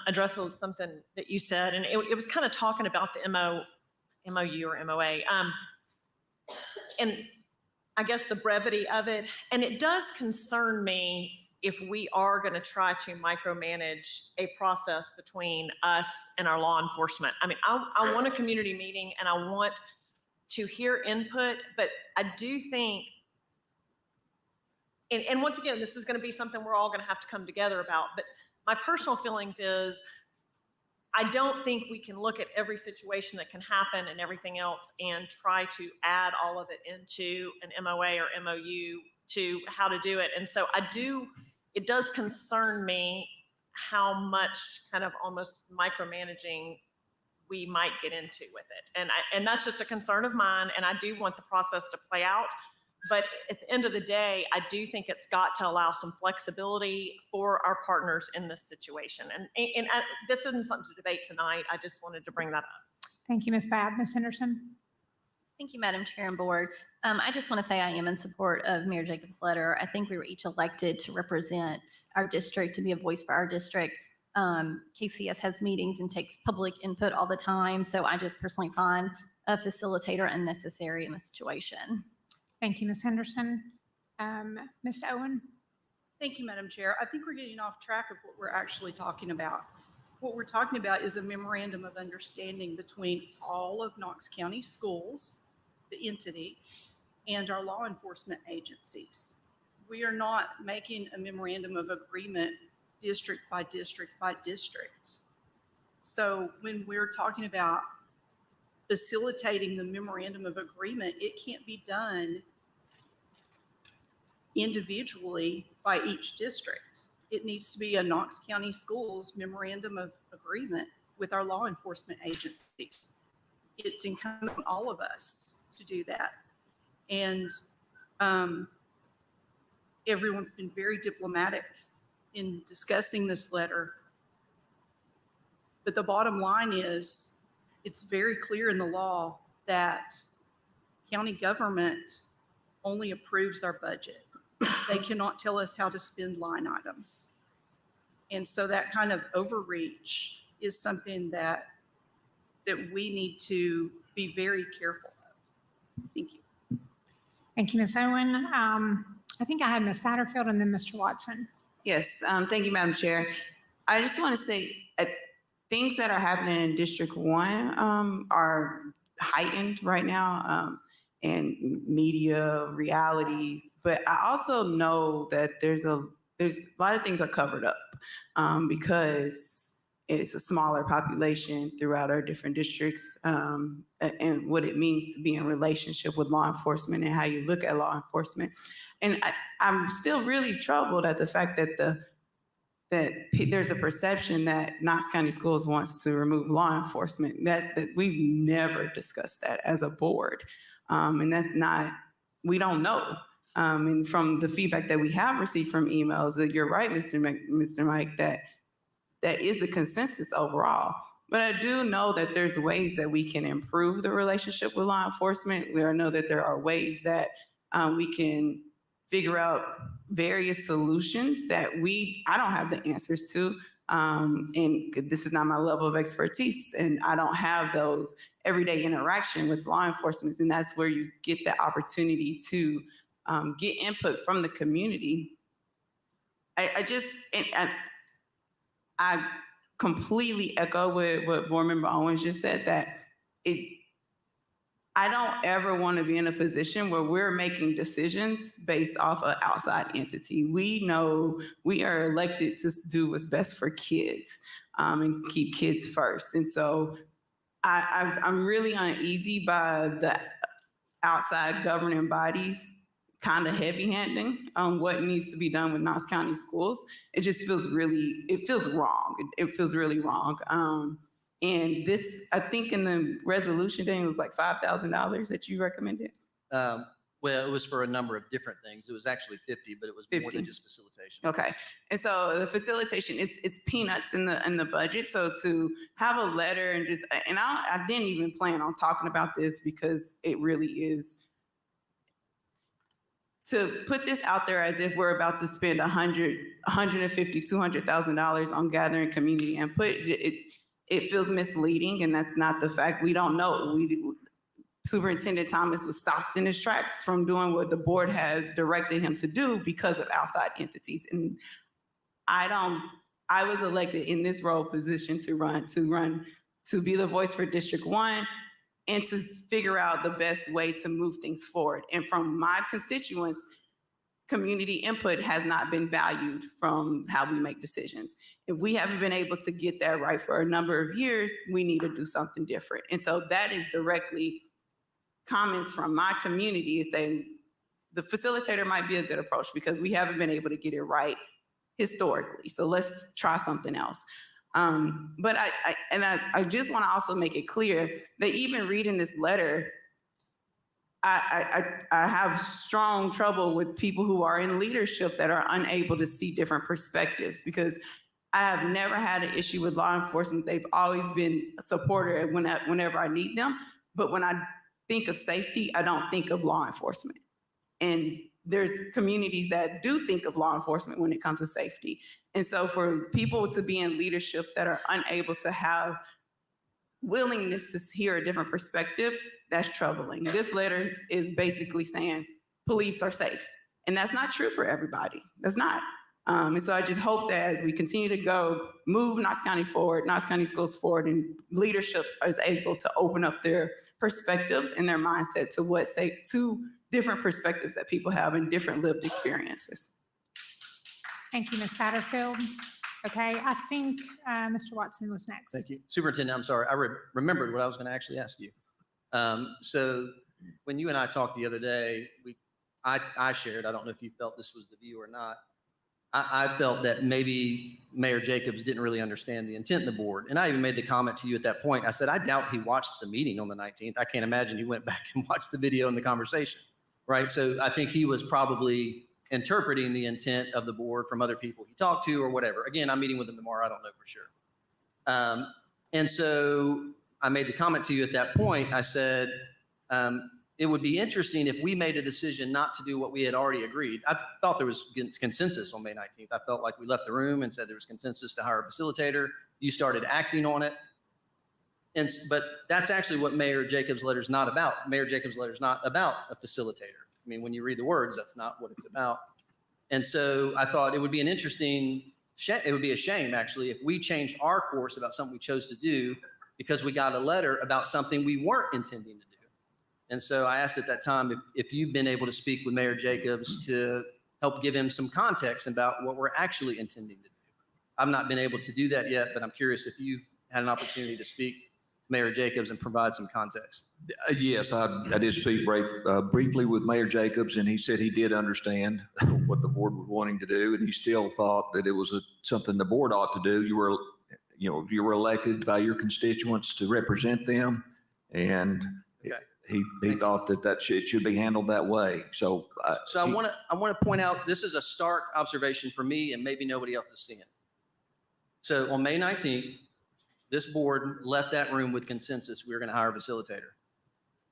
address something that you said, and it was kind of talking about the MOU or MOA. And I guess the brevity of it, and it does concern me if we are going to try to micromanage a process between us and our law enforcement. I mean, I want a community meeting and I want to hear input, but I do think, and once again, this is going to be something we're all going to have to come together about, but my personal feelings is I don't think we can look at every situation that can happen and everything else and try to add all of it into an MOA or MOU to how to do it. And so it does concern me how much kind of almost micromanaging we might get into with it. And that's just a concern of mine. And I do want the process to play out. But at the end of the day, I do think it's got to allow some flexibility for our partners in this situation. And this isn't something to debate tonight. I just wanted to bring that up. Thank you, Ms. Babb. Ms. Henderson? Thank you, Madam Chair and Board. I just want to say I am in support of Mayor Jacobs' letter. I think we were each elected to represent our district, to be a voice for our district. KCS has meetings and takes public input all the time, so I just personally find a facilitator unnecessary in the situation. Thank you, Ms. Henderson. Ms. Owen? Thank you, Madam Chair. I think we're getting off track of what we're actually talking about. What we're talking about is a memorandum of understanding between all of Knox County schools, the entity, and our law enforcement agencies. We are not making a memorandum of agreement district by district by district. So when we're talking about facilitating the memorandum of agreement, it can't be done individually by each district. It needs to be a Knox County Schools memorandum of agreement with our law enforcement agencies. It's incumbent on all of us to do that. And everyone's been very diplomatic in discussing this letter. But the bottom line is, it's very clear in the law that county government only approves our budget. They cannot tell us how to spend line items. And so that kind of overreach is something that we need to be very careful of. Thank you. Thank you, Ms. Owen. I think I had Ms. Satterfield and then Mr. Watson. Yes, thank you, Madam Chair. I just want to say things that are happening in District 1 are heightened right now, and media realities. But I also know that there's a lot of things are covered up because it's a smaller population throughout our different districts, and what it means to be in relationship with law enforcement and how you look at law enforcement. And I'm still really troubled at the fact that there's a perception that Knox County Schools wants to remove law enforcement, that we've never discussed that as a board. And that's not, we don't know. And from the feedback that we have received from emails, that you're right, Mr. Mike, that is the consensus overall. But I do know that there's ways that we can improve the relationship with law enforcement. We know that there are ways that we can figure out various solutions that I don't have the answers to. And this is not my level of expertise, and I don't have those everyday interaction with law enforcement. And that's where you get the opportunity to get input from the community. I completely echo what Board Member Owens just said, that I don't ever want to be in a position where we're making decisions based off an outside entity. We know we are elected to do what's best for kids and keep kids first. And so I'm really uneasy by the outside governing bodies kind of heavy-handing on what needs to be done with Knox County schools. It just feels wrong. It feels really wrong. And this, I think in the resolution thing, it was like $5,000 that you recommended. Well, it was for a number of different things. It was actually 50, but it was more 50. than just facilitation. Okay. And so the facilitation, it's peanuts in the budget. So to have a letter and I didn't even plan on talking about this because it really is, to put this out there as if we're about to spend $150,000, $200,000 on gathering community input, it feels misleading, and that's not the fact. We don't know. Superintendent Thomas was stopped in his tracks from doing what the board has directed him to do because of outside entities. And I was elected in this role position to be the voice for District 1 and to figure out the best way to move things forward. And from my constituents, community input has not been valued from how we make decisions. If we haven't been able to get that right for a number of years, we need to do something different. And so that is directly comments from my community saying the facilitator might be a good approach because we haven't been able to get it right historically. So let's try something else. But I just want to also make it clear that even reading this letter, I have strong trouble with people who are in leadership that are unable to see different perspectives, because I have never had an issue with law enforcement. They've always been supportive whenever I need them. But when I think of safety, I don't think of law enforcement. And there's communities that do think of law enforcement when it comes to safety. And so for people to be in leadership that are unable to have willingness to hear a different perspective, that's troubling. This letter is basically saying police are safe. And that's not true for everybody. That's not. And so I just hope that as we continue to move Knox County forward, Knox County schools forward, and leadership is able to open up their perspectives and their mindset to different perspectives that people have and different lived experiences. Thank you, Ms. Satterfield. Okay, I think Mr. Watson was next. Thank you. Superintendent, I'm sorry. I remembered what I was going to actually ask you. So when you and I talked the other day, I shared, I don't know if you felt this was the view or not, I felt that maybe Mayor Jacobs didn't really understand the intent of the board. And I even made the comment to you at that point. I said, I doubt he watched the meeting on the 19th. I can't imagine he went back and watched the video and the conversation, right? So I think he was probably interpreting the intent of the board from other people he talked to or whatever. Again, I'm meeting with him tomorrow. I don't know for sure. And so I made the comment to you at that point. I said, it would be interesting if we made a decision not to do what we had already agreed. I thought there was consensus on May 19th. I felt like we left the room and said there was consensus to hire a facilitator. You started acting on it. But that's actually what Mayor Jacobs' letter is not about. Mayor Jacobs' letter is not about a facilitator. I mean, when you read the words, that's not what it's about. And so I thought it would be it would be a shame, actually, if we changed our course about something we chose to do because we got a letter about something we weren't intending to do. And so I asked at that time if you've been able to speak with Mayor Jacobs to help give him some context about what we're actually intending to do. I've not been able to do that yet, but I'm curious if you've had an opportunity to speak Mayor Jacobs and provide some context. Yes, I did speak briefly with Mayor Jacobs, and he said he did understand what the board was wanting to do, and he still thought that it was something the board ought to do. You were elected by your constituents to represent them, and Okay. he thought that it should be handled that way. So I want to point out, this is a stark observation for me and maybe nobody else is seeing. So on May 19th, this board left that room with consensus. We were going to hire a facilitator.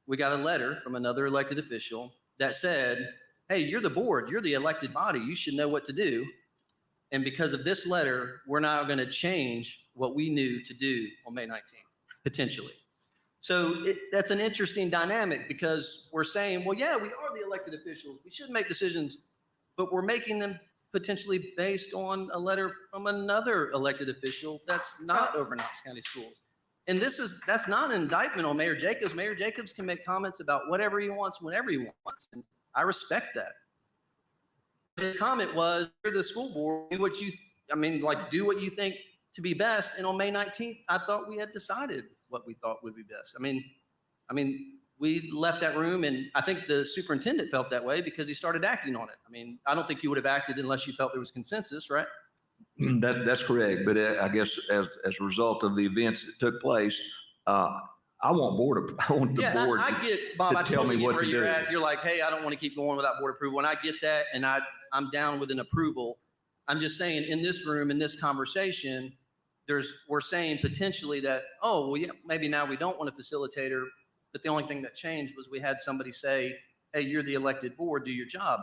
We got a letter from another elected official that said, hey, you're the board, you're the elected body, you should know what to do. And because of this letter, we're now going to change what we knew to do on May 19th, potentially. So that's an interesting dynamic because we're saying, well, yeah, we are the elected officials. We should make decisions, but we're making them potentially based on a letter from another elected official that's not over Knox County Schools. And that's not an indictment on Mayor Jacobs. Mayor Jacobs can make comments about whatever he wants, whenever he wants. And I respect that. His comment was, you're the school board, do what you think to be best. And on May 19th, I thought we had decided what we thought would be best. I mean, we left that room, and I think the superintendent felt that way because he started acting on it. I mean, I don't think you would have acted unless you felt there was consensus, right? That's correct. But I guess as a result of the events that took place, I want the board. I get, Bob, to I tell totally me get what where to you're do. at. You're like, hey, I don't want to keep going without board approval. And I get that. And I'm down with an approval. I'm just saying in this room, in this conversation, we're saying potentially that, oh, well, yeah, maybe now we don't want a facilitator. But the only thing that changed was we had somebody say, hey, you're the elected board, do your job.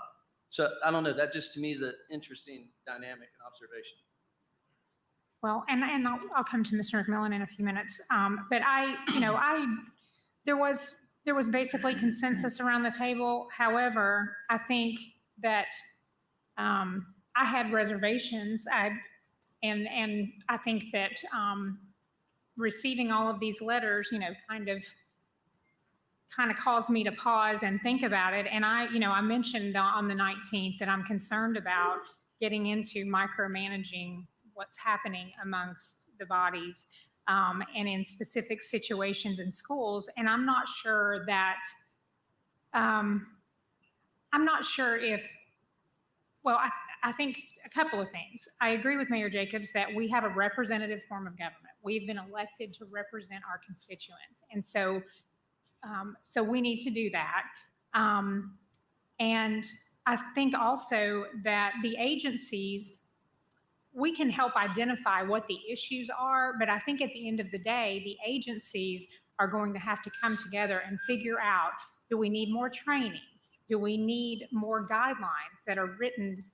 So I don't know. That just to me is an interesting dynamic and observation. Well, and I'll come to Mr. McMillan in a few minutes. But there was basically consensus around the table. However, I think that I had reservations. And I think that receiving all of these letters, kind of caused me to pause and think about it. And I mentioned on the 19th that I'm concerned about getting into micromanaging what's happening amongst the bodies and in specific situations in schools. And I'm not sure if, I think a couple of things. I agree with Mayor Jacobs that we have a representative form of government. We've been elected to represent our constituents. And so we need to do that. And I think also that the agencies, we can help identify what the issues are, but I think at the end of the day, the agencies are going to have to come together and figure out, do we need more training? Do we need more guidelines that are written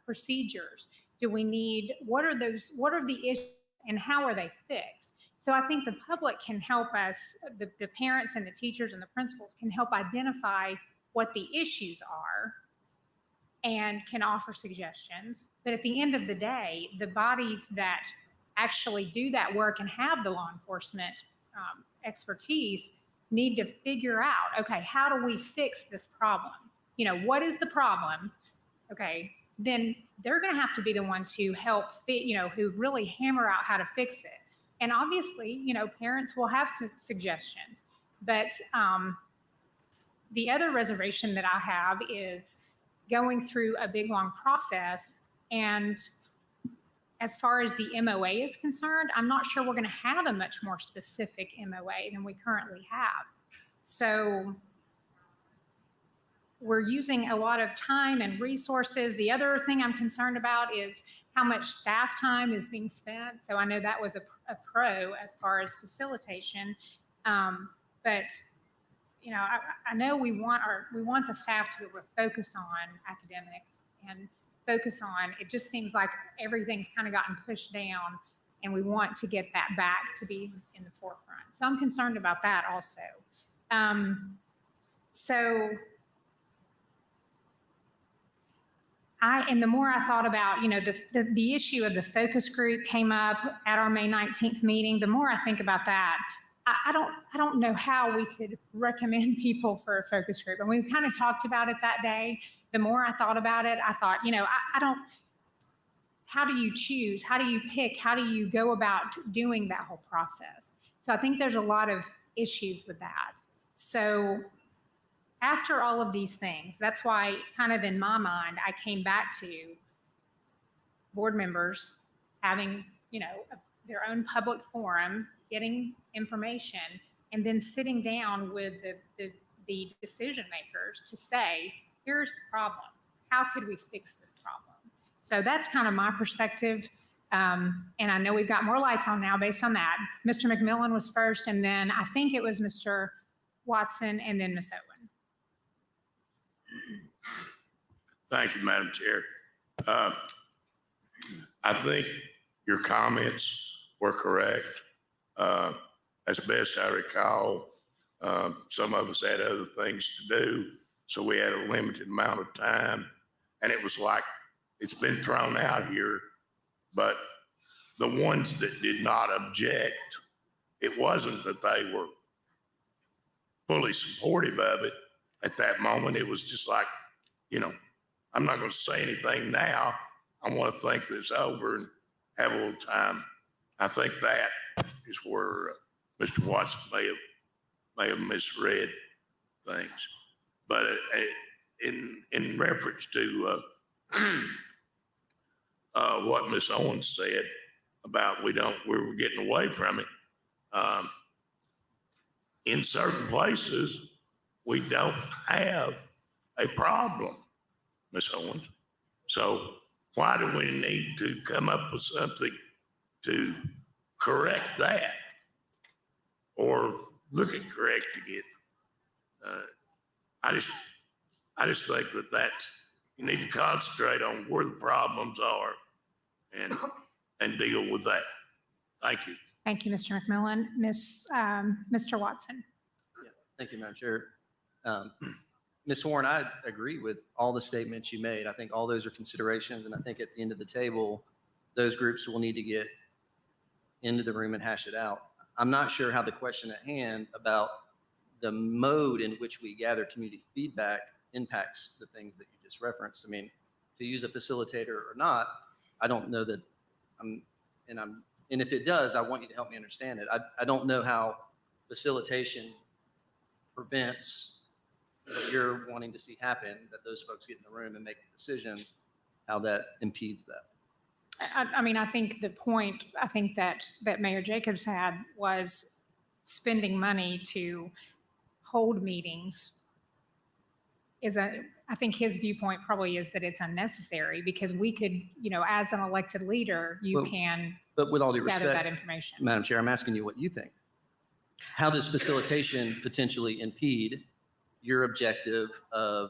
procedures? What are the issues and how are they fixed? So I think the public can help us, the parents and the teachers and the principals can help identify what the issues are and can offer suggestions. But at the end of the day, the bodies that actually do that work and have the law enforcement expertise need to figure out, okay, how do we fix this problem? What is the problem? Okay, then they're going to have to be the ones who help, who really hammer out how to fix it. And obviously, parents will have some suggestions. But the other reservation that I have is going through a big, long process. And as far as the MOA is concerned, I'm not sure we're going to have a much more specific MOA than we currently have. So we're using a lot of time and resources. The other thing I'm concerned about is how much staff time is being spent. So I know that was a pro as far as facilitation. But I know we want the staff to focus on academics and focus on, it just seems like everything's kind of gotten pushed down and we want to get that back to be in the forefront. So I'm concerned about that also. And the more I thought about, the issue of the focus group came up at our May 19th meeting. The more I think about that, I don't know how we could recommend people for a focus group. And we kind of talked about it that day. The more I thought about it, I thought, how do you choose? How do you pick? How do you go about doing that whole process? So I think there's a lot of issues with that. So after all of these things, that's why kind of in my mind, I came back to board members having, their own public forum, getting information, and then sitting down with the decision makers to say, here's the problem. How could we fix this problem? So that's kind of my perspective. And I know we've got more lights on now based on that. Mr. McMillan was first, and then I think it was Mr. Watson, and then Ms. Owen. Thank you, Madam Chair. I think your comments were correct. As best I recall, some of us had other things to do, so we had a limited amount of time. And it was like, it's been thrown out here, but the ones that did not object, it wasn't that they were fully supportive of it at that moment. It was just like, I'm not going to say anything now. I want to think this over and have a little time. I think that is where Mr. Watson may have misread things. But in reference to what Ms. Owens said about we were getting away from it, in certain places, we don't have a problem, Ms. Owens. So why do we need to come up with something to correct that or look at correcting it? I just think you need to concentrate on where the problems are and deal with that. Thank you. Thank you, Mr. McMillan. Mr. Watson. Yeah, thank you, Madam Chair. Ms. Horn, I agree with all the statements you made. I think all those are considerations, and I think at the end of the table, those groups will need to get into the room and hash it out. I'm not sure how the question at hand about the mode in which we gather community feedback impacts the things that you just referenced. I mean, to use a facilitator or not, I don't know that and if it does, I want you to help me understand it. I don't know how facilitation prevents what you're wanting to see happen, that those folks get in the room and make decisions, how that impedes that. I think the point that Mayor Jacobs had was spending money to hold meetings I think his viewpoint probably is that it's unnecessary because we could, as an elected leader, But with all due gather that respect, information. Madam Chair, I'm asking you what you think. How does facilitation potentially impede your objective of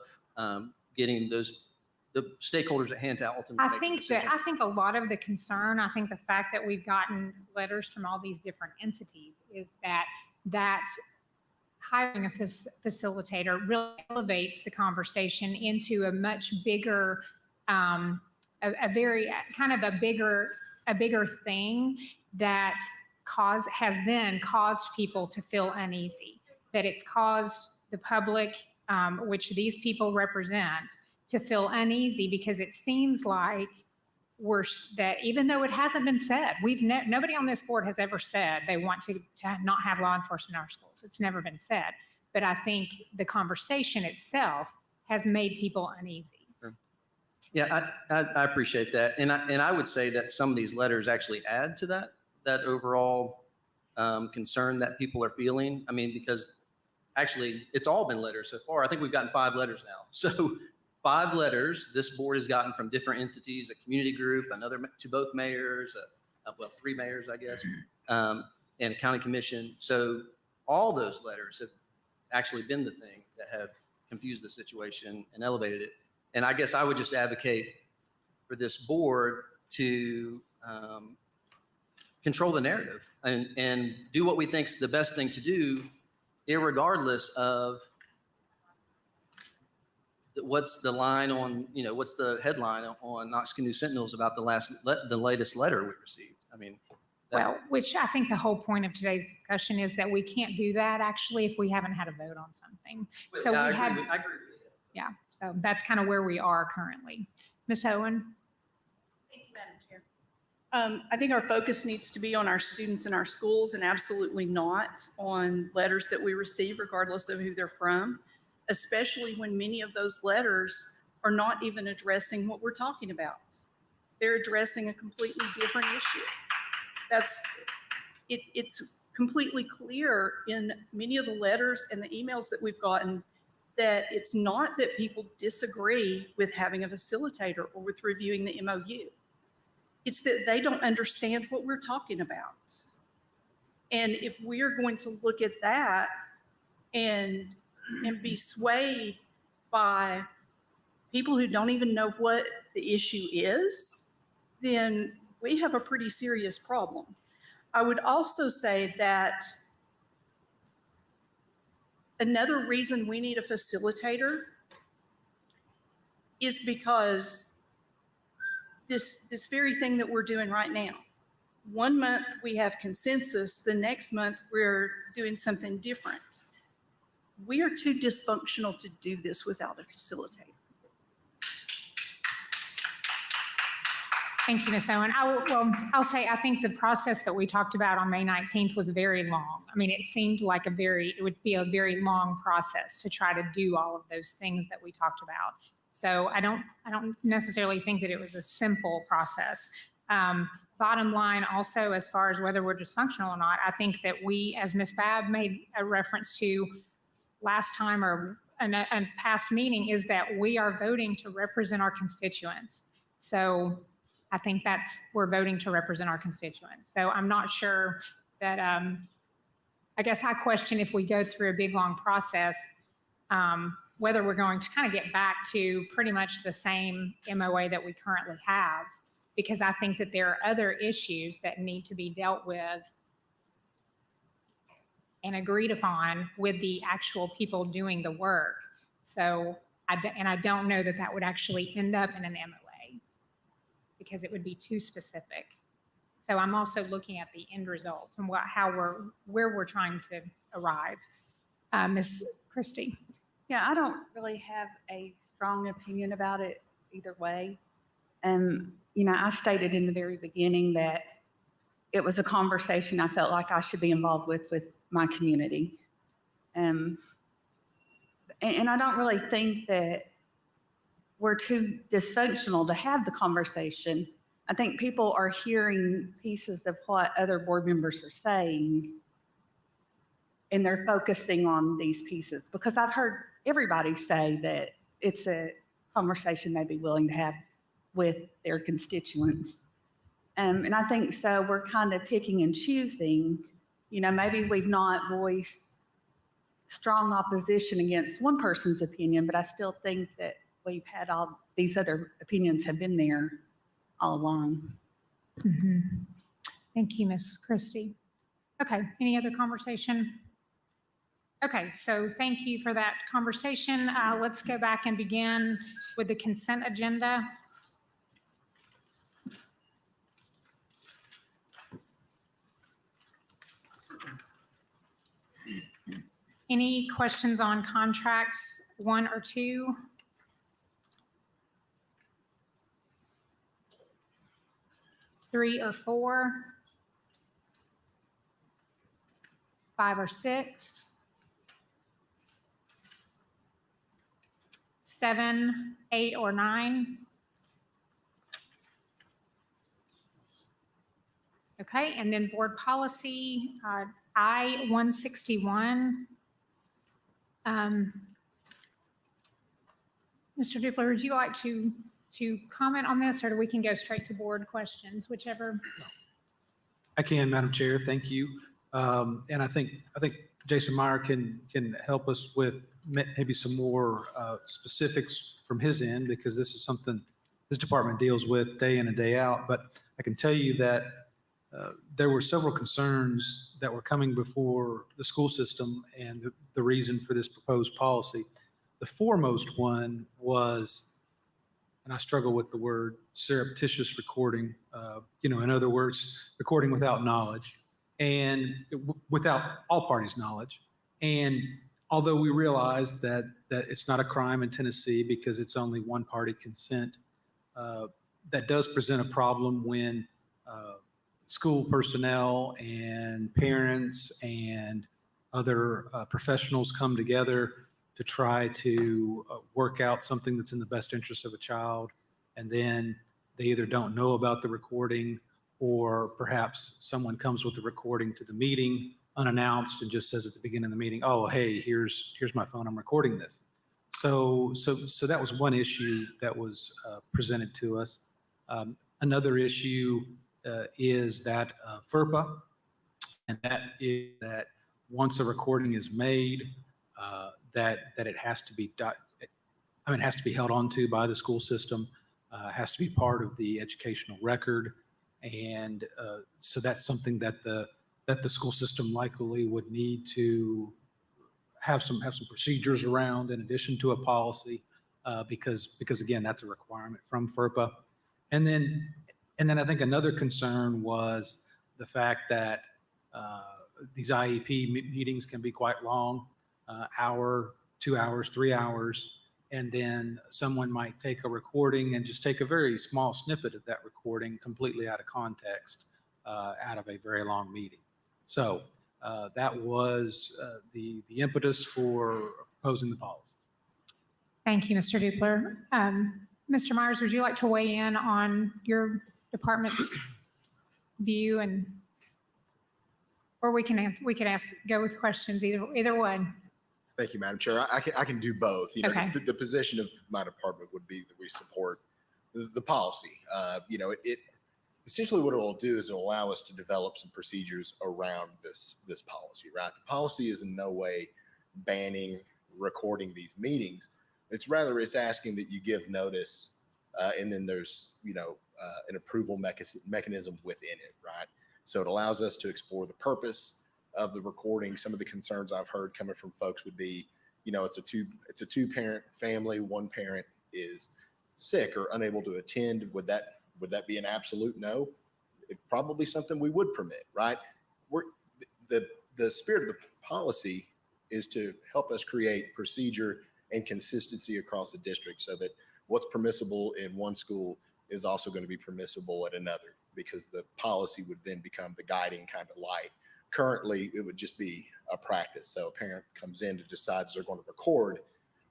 getting the stakeholders at hand to ultimately make a decision? I think a lot of the concern, I think the fact that we've gotten letters from all these different entities is that hiring a facilitator really elevates the conversation into a much bigger, a bigger thing that has then caused people to feel uneasy, that it's caused the public, which these people represent, to feel uneasy because it seems like that even though it hasn't been said, nobody on this board has ever said they want to not have law enforcement in our schools. It's never been said. But I think the conversation itself has made people uneasy. Sure. Yeah, I appreciate that. And I would say that some of these letters actually add to that overall concern that people are feeling. I mean, because actually it's all been letters so far. I think we've gotten 5 letters now. So 5 letters this board has gotten from different entities, a community group, another to both mayors, 3 mayors, I guess, and a county commission. So all those letters have actually been the thing that have confused the situation and elevated it. And I guess I would just advocate for this board to control the narrative and do what we think is the best thing to do, irregardless of what's the line on, what's the headline on Knox County Sentinels about the latest letter we received. I mean, which I think the whole point of today's discussion is that we can't do that actually if we haven't had a vote on something. So I agree with you. Yeah, so that's kind of where we are currently. Ms. Owen? Thank you, Madam Chair. I think our focus needs to be on our students and our schools and absolutely not on letters that we receive, regardless of who they're from, especially when many of those letters are not even addressing what we're talking about. They're addressing a completely different issue. It's completely clear in many of the letters and the emails that we've gotten that it's not that people disagree with having a facilitator or with reviewing the MOU. It's that they don't understand what we're talking about. And if we're going to look at that and be swayed by people who don't even know what the issue is, then we have a pretty serious problem. I would also say that another reason we need a facilitator is because this very thing that we're doing right now. 1 month we have consensus, the next month we're doing something different. We are too dysfunctional to do this without a facilitator. Thank you, Ms. Owen. I'll say, I think the process that we talked about on May 19th was very long. I mean, it seemed like it would be a very long process to try to do all of those things that we talked about. So I don't necessarily think that it was a simple process. Bottom line also, as far as whether we're dysfunctional or not, I think that we, as Ms. Babb made a reference to last time or a past meeting, is that we are voting to represent our constituents. So I think we're voting to represent our constituents. So I'm not sure that, I guess I question if we go through a big, long process, whether we're going to kind of get back to pretty much the same MOA that we currently have, because I think that there are other issues that need to be dealt with and agreed upon with the actual people doing the work. So, I don't know that would actually end up in an MOA because it would be too specific. So I'm also looking at the end result and where we're trying to arrive. Ms. Christie. Yeah, I don't really have a strong opinion about it either way. I stated in the very beginning that it was a conversation I felt like I should be involved with my community. And I don't really think that we're too dysfunctional to have the conversation. I think people are hearing pieces of what other board members are saying, and they're focusing on these pieces, because I've heard everybody say that it's a conversation they'd be willing to have with their constituents. And I think so we're kind of picking and choosing. Maybe we've not voiced strong opposition against one person's opinion, but I still think that we've had all these other opinions have been there all along. Mm-hmm. Thank you, Ms. Christie. Okay, any other conversation? Okay, so thank you for that conversation. Let's go back and begin with the consent agenda. Any questions on contracts 1 or 2? Three or 4? 5 or 6? 7, 8, or 9? Okay, and then board policy, I-161. Mr. Dupler, would you like to comment on this, or we can go straight to board questions, whichever? I can, Madam Chair. Thank you. And I think Jason Meyer can help us with maybe some more specifics from his end, because this is something this department deals with day in and day out. But I can tell you that there were several concerns that were coming before the school system and the reason for this proposed policy. The foremost one was, and I struggle with the word, surreptitious recording, in other words, recording without knowledge and without all parties' knowledge. And although we realize that it's not a crime in Tennessee because it's only one party consent, that does present a problem when school personnel and parents and other professionals come together to try to work out something that's in the best interest of a child. And then they either don't know about the recording, or perhaps someone comes with the recording to the meeting unannounced and just says at the beginning of the meeting, oh, hey, here's my phone, I'm recording this. So that was one issue that was presented to us. Another issue is that FERPA, and that is that once a recording is made, that it has to be it has to be held onto by the school system, has to be part of the educational record, and so that's something that the school system likely would need to have some procedures around in addition to a policy, because again, that's a requirement from FERPA. And then I think another concern was the fact that these IEP meetings can be quite long, hour, 2 hours, 3 hours, and then someone might take a recording and just take a very small snippet of that recording completely out of context, out of a very long meeting. So that was the impetus for proposing the policy. Thank you, Mr. Dupler. Mr. Myers, would you like to weigh in on your department's view, and or we can go with questions, either one. Thank you, Madam Chair. I can do both. You know, Okay. the position of my department would be that we support the policy. You know, it essentially what it will do is it'll allow us to develop some procedures around this policy, right? The policy is in no way banning recording these meetings. It's asking that you give notice, and then there's, you know, an approval mechanism within it, right? So it allows us to explore the purpose of the recording. Some of the concerns I've heard coming from folks would be, you know, it's a two-parent family, one parent is sick or unable to attend. Would that be an absolute no? It's probably something we would permit, right? The spirit of the policy is to help us create procedure and consistency across the district, so that what's permissible in one school is also going to be permissible at another, because the policy would then become the guiding kind of light. Currently, it would just be a practice. So a parent comes in and decides they're going to record.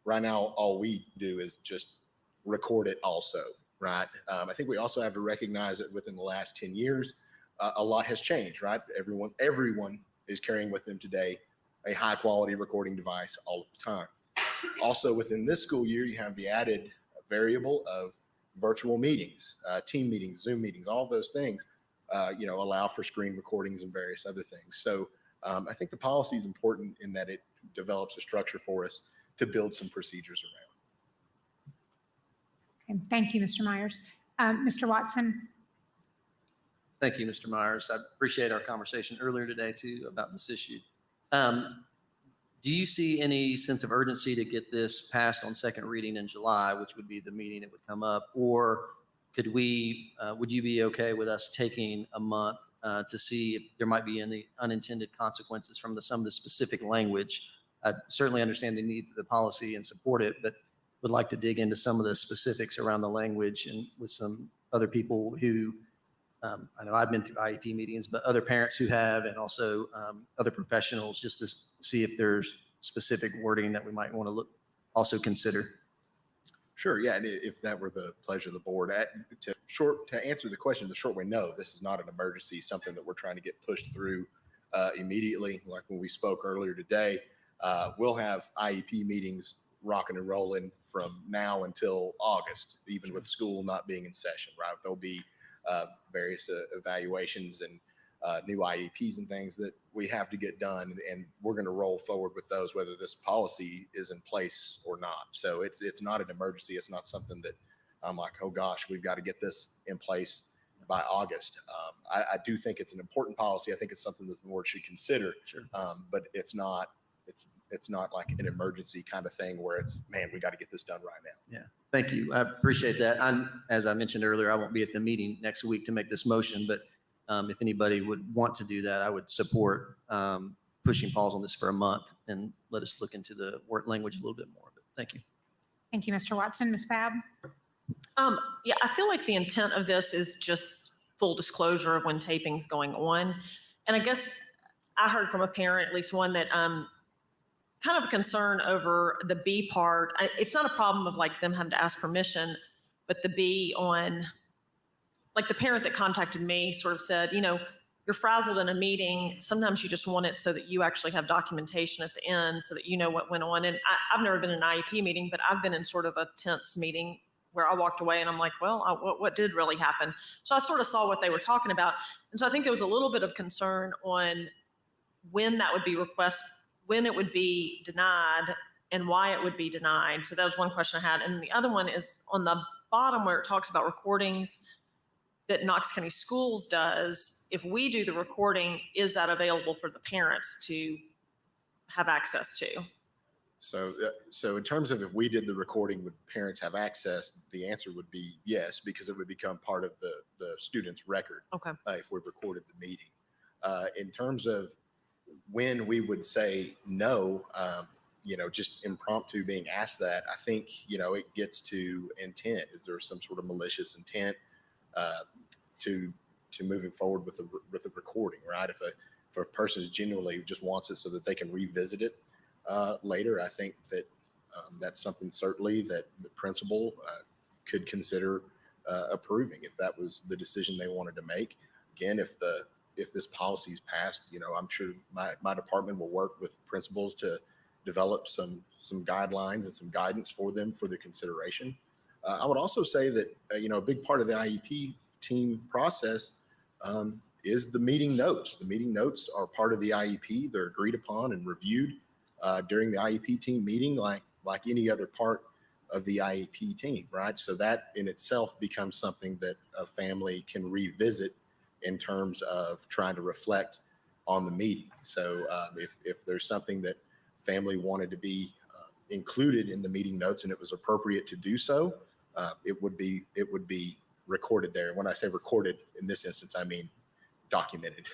Right now, all we do is just record it also, right? I think we also have to recognize that within the last 10 years, a lot has changed, right? Everyone is carrying with them today a high quality recording device all the time. Also within this school year, you have the added variable of virtual meetings, team meetings, Zoom meetings, all of those things, you know, allow for screen recordings and various other things. So I think the policy is important in that it develops a structure for us to build some procedures around. Okay, thank you, Mr. Myers. Mr. Watson? Thank you, Mr. Myers. I appreciate our conversation earlier today too about this issue. Do you see any sense of urgency to get this passed on second reading in July, which would be the meeting it would come up? Or would you be okay with us taking a month to see if there might be any unintended consequences from some of the specific language? I certainly understand the need for the policy and support it, but would like to dig into some of the specifics around the language and with some other people who, I know I've been through IEP meetings, but other parents who have, and also other professionals, just to see if there's specific wording that we might want to also consider. Sure. Yeah. And if that were the pleasure of the board, to answer the question the short way, no, this is not an emergency, something that we're trying to get pushed through immediately. Like when we spoke earlier today, we'll have IEP meetings rocking and rolling from now until August, even with school not being in session, right? There'll be various evaluations and new IEPs and things that we have to get done, and we're going to roll forward with those, whether this policy is in place or not. So it's not an emergency. It's not something that I'm like, oh gosh, we've got to get this in place by August. I do think it's an important policy. I think it's something that the board should consider. Sure. But it's not like an emergency kind of thing where it's, man, we got to get this done right now. Yeah, thank you. I appreciate that. As I mentioned earlier, I won't be at the meeting next week to make this motion, but if anybody would want to do that, I would support pushing pause on this for a month and let us look into the word language a little bit more. But thank you. Thank you, Mr. Watson. Ms. Fab? Yeah, I feel like the intent of this is just full disclosure of when taping's going on. And I guess I heard from a parent, at least one, that kind of a concern over the B part. It's not a problem of like them having to ask permission, but the B on, like the parent that contacted me sort of said, you're frazzled in a meeting. Sometimes you just want it so that you actually have documentation at the end so that you know what went on. And I've never been in an IEP meeting, but I've been in sort of a tense meeting where I walked away and I'm like, well, what did really happen? So I sort of saw what they were talking about. And so I think there was a little bit of concern on when that would be requested, when it would be denied and why it would be denied. So that was one question I had. And the other one is on the bottom where it talks about recordings that Knox County Schools does. If we do the recording, is that available for the parents to have access to? So in terms of if we did the recording, would parents have access? The answer would be yes, because it would become part of the student's record. Okay. If we recorded the meeting. In terms of when we would say no, just impromptu being asked that, I think, it gets to intent. Is there some sort of malicious intent to moving forward with the recording, right? If a person genuinely just wants it so that they can revisit it later, I think that that's something certainly that the principal could consider approving if that was the decision they wanted to make. Again, if this policy is passed, I'm sure my department will work with principals to develop some guidelines and some guidance for them for their consideration. I would also say that, a big part of the IEP team process is the meeting notes. The meeting notes are part of the IEP. They're agreed upon and reviewed during the IEP team meeting, like any other part of the IEP team, right? So that in itself becomes something that a family can revisit in terms of trying to reflect on the meeting. So if there's something that family wanted to be included in the meeting notes and it was appropriate to do so, it would be recorded there. When I say recorded in this instance, I mean documented.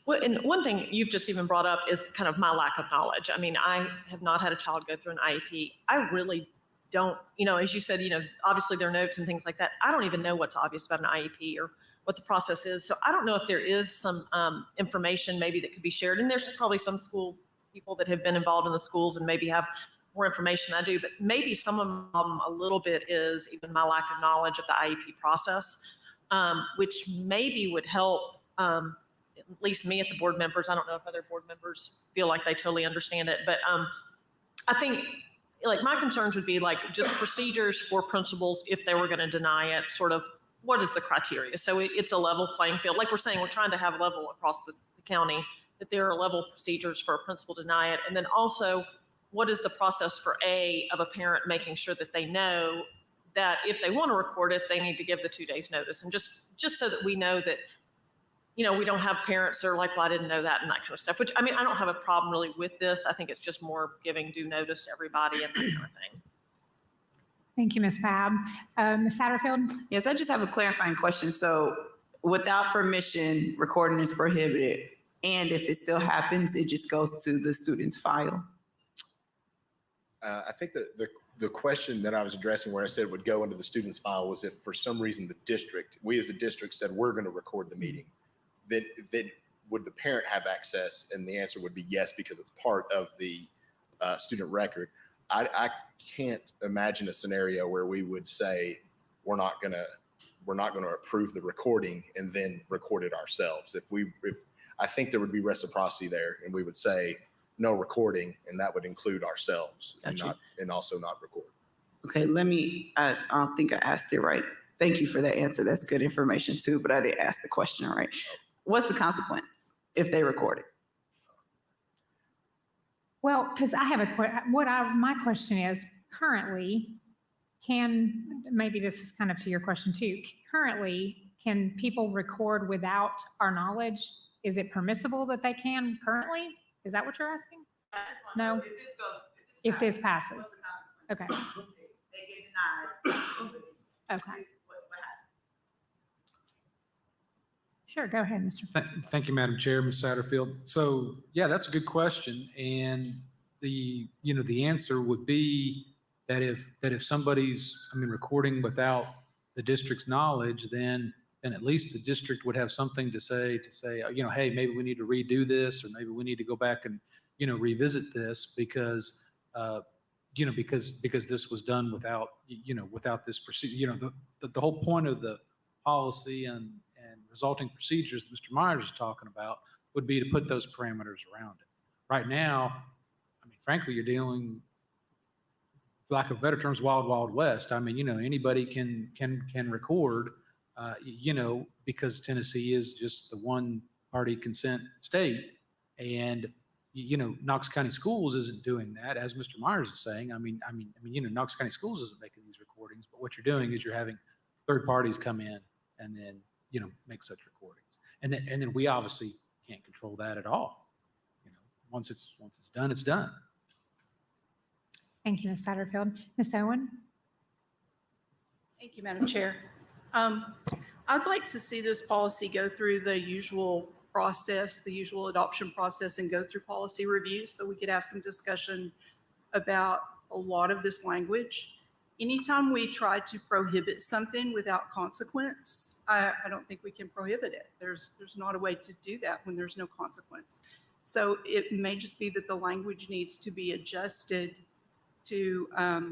Well, and one thing you've just even brought up is kind of my lack of knowledge. I mean, I have not had a child go through an IEP. I really don't, as you said, obviously there are notes and things like that. I don't even know what's obvious about an IEP or what the process is. So I don't know if there is some information maybe that could be shared. And there's probably some school people that have been involved in the schools and maybe have more information than I do, but maybe some of them a little bit is even my lack of knowledge of the IEP process, which maybe would help at least me at the board members. I don't know if other board members feel like they totally understand it, but I think like my concerns would be like just procedures for principals if they were going to deny it, sort of what is the criteria? So it's a level playing field. Like we're saying, we're trying to have level across the county, that there are level procedures for a principal to deny it. And then also, what is the process for of a parent making sure that they know that if they want to record it, they need to give the 2 days notice. And just so that we know that, we don't have parents that are like, well, I didn't know that and that kind of stuff, which, I mean, I don't have a problem really with this. I think it's just more giving due notice to everybody and that kind of thing. Thank you, Ms. Fab. Ms. Satterfield? Yes, I just have a clarifying question. So without permission, recording is prohibited. And if it still happens, it just goes to the student's file. I think that the question that I was addressing where I said it would go into the student's file was if for some reason we as a district said we're going to record the meeting, then would the parent have access? And the answer would be yes, because it's part of the student record. I can't imagine a scenario where we would say we're not going to approve the recording and then record it ourselves. If I think there would be reciprocity there, and we would say no recording, and that would include ourselves and also not record. Okay, I don't think I asked it right. Thank you for that answer. That's good information too, but I didn't ask the question right. What's the consequence if they record it? Well, because I have my question is currently, maybe this is kind of to your question too. Currently, can people record without our knowledge? Is it permissible that they can currently? Is that what you're asking? No? If this passes. Okay. They get denied. Okay. Sure, go ahead, Mr. Thank you, Madam Chair, Ms. Satterfield. So yeah, that's a good question. And the answer would be that if somebody's, recording without the district's knowledge, then then at least the district would have something to say, hey, maybe we need to redo this, or maybe we need to go back and, revisit this because, because this was done without this procedure. The whole point of the policy and resulting procedures that Mr. Myers is talking about would be to put those parameters around it. Right now, I mean, frankly, you're dealing, for lack of better terms, wild, wild west. I mean, anybody can record, because Tennessee is just the one party consent state. And, Knox County Schools isn't doing that, as Mr. Myers is saying. I mean, Knox County Schools isn't making these recordings, but what you're doing is you're having third parties come in and then, make such recordings. And then we obviously can't control that at all. Once it's done, it's done. Thank you, Ms. Satterfield. Ms. Owen? Thank you, Madam Chair. I'd like to see this policy go through the usual process, the usual adoption process, and go through policy review so we could have some discussion about a lot of this language. Anytime we try to prohibit something without consequence, I don't think we can prohibit it. There's not a way to do that when there's no consequence. So it may just be that the language needs to be adjusted to, I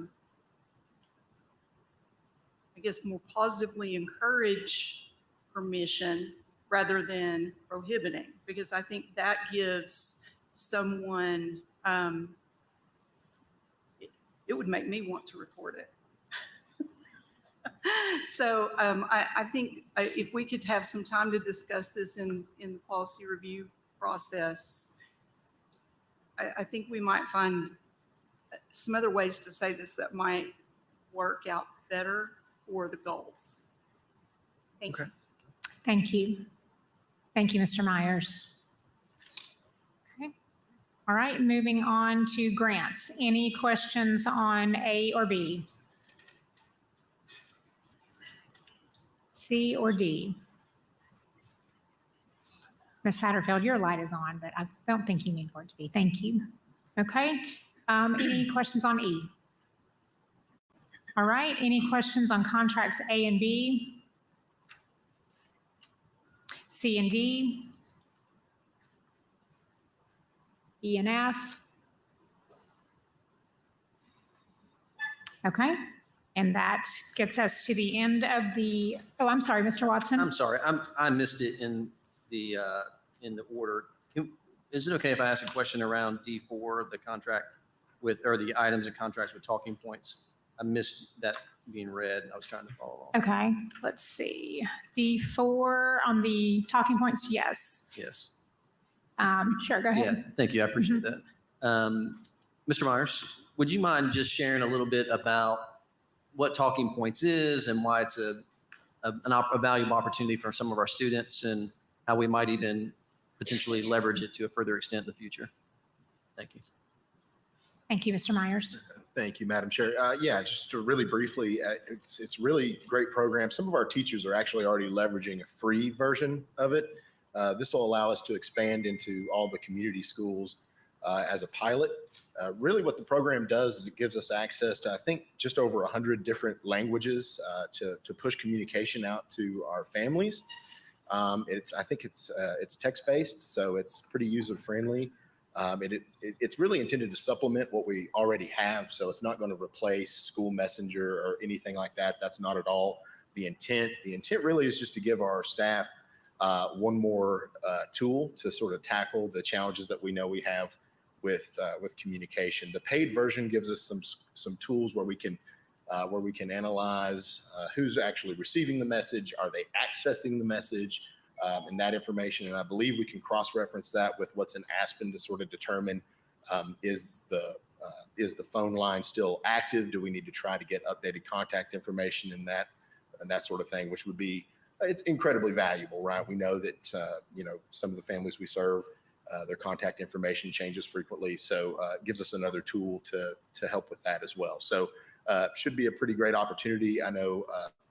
guess, more positively encourage permission rather than prohibiting, because I think that gives someone, it would make me want to report it. So I think if we could have some time to discuss this in the policy review process, I think we might find some other ways to say this that might work out better for the goals. Thank you. Thank you. Thank you, Mr. Myers. Okay. All right, moving on to grants. Any questions on A or B? C or D? Ms. Satterfield, your light is on, but I don't think you need for it to be. Thank you. Okay. Any questions on E? All right. Any questions on contracts A and B? C and D? E and F? Okay. And that gets us to the end of the, oh, I'm sorry, Mr. Watson. I'm sorry, I missed it in the order. Is it okay if I ask a question around D4, the contract with, or the items and contracts with talking points? I missed that being read. I was trying to follow along. Okay, let's see. D4 on the talking points, yes. Yes. Sure, go ahead. Yeah, thank you. I appreciate that. Mr. Myers, would you mind just sharing a little bit about what talking points is and why it's a valuable opportunity for some of our students and how we might even potentially leverage it to a further extent in the future? Thank you. Thank you, Mr. Myers. Thank you, Madam Chair. Yeah, just to really briefly, it's really great program. Some of our teachers are actually already leveraging a free version of it. This will allow us to expand into all the community schools as a pilot. Really what the program does is it gives us access to, I think, just over 100 different languages to push communication out to our families. I think it's text-based, so it's pretty user-friendly. It's really intended to supplement what we already have, so it's not going to replace School Messenger or anything like that. That's not at all the intent. The intent really is just to give our staff one more tool to sort of tackle the challenges that we know we have with communication. The paid version gives us some tools where we can analyze who's actually receiving the message, are they accessing the message, and that information. And I believe we can cross-reference that with what's in Aspen to sort of determine is the phone line still active? Do we need to try to get updated contact information and that sort of thing, which would be it's incredibly valuable, right? We know that some of the families we serve, their contact information changes frequently, so it gives us another tool to help with that as well. So should be a pretty great opportunity. I know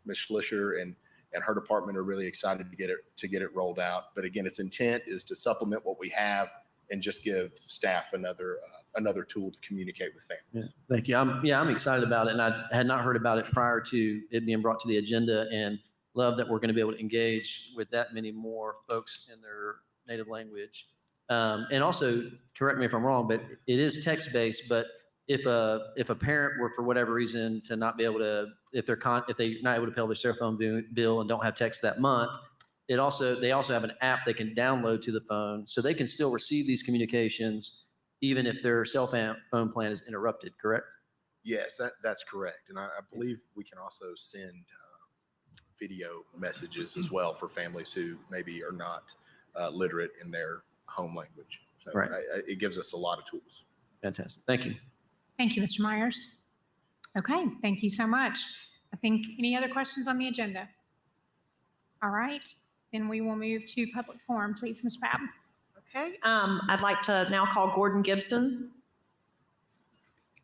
Ms. Schlischer and her department are really excited to get it rolled out. But again, its intent is to supplement what we have and just give staff another tool to communicate with families. Yeah, thank you. I'm excited about it, and I had not heard about it prior to it being brought to the agenda. And love that we're going to be able to engage with that many more folks in their native language. And also, correct me if I'm wrong, but it is text-based, but if a parent were for whatever reason to not be able to, if they're not able to pay their cell phone bill and don't have text that month, they also have an app they can download to the phone, so they can still receive these communications even if their cell phone plan is interrupted, correct? Yes, that's correct. And I believe we can also send video messages as well for families who maybe are not literate in their home language. So Right. it gives us a lot of tools. Fantastic. Thank you. Thank you, Mr. Myers. Okay, thank you so much. I think, any other questions on the agenda? All right, then we will move to public forum, please, Ms. Fab. Okay, I'd like to now call Gordon Gibson.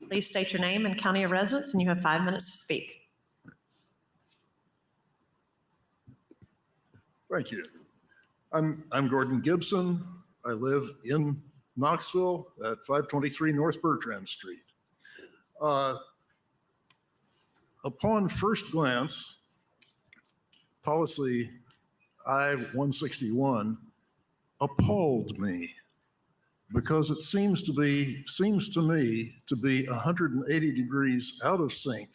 Please state your name and county of residence, and you have 5 minutes to speak. Thank you. I'm Gordon Gibson. I live in Knoxville at 523 North Bertrand Street. Upon first glance, policy I-161 appalled me because it seems to me to be 180 degrees out of sync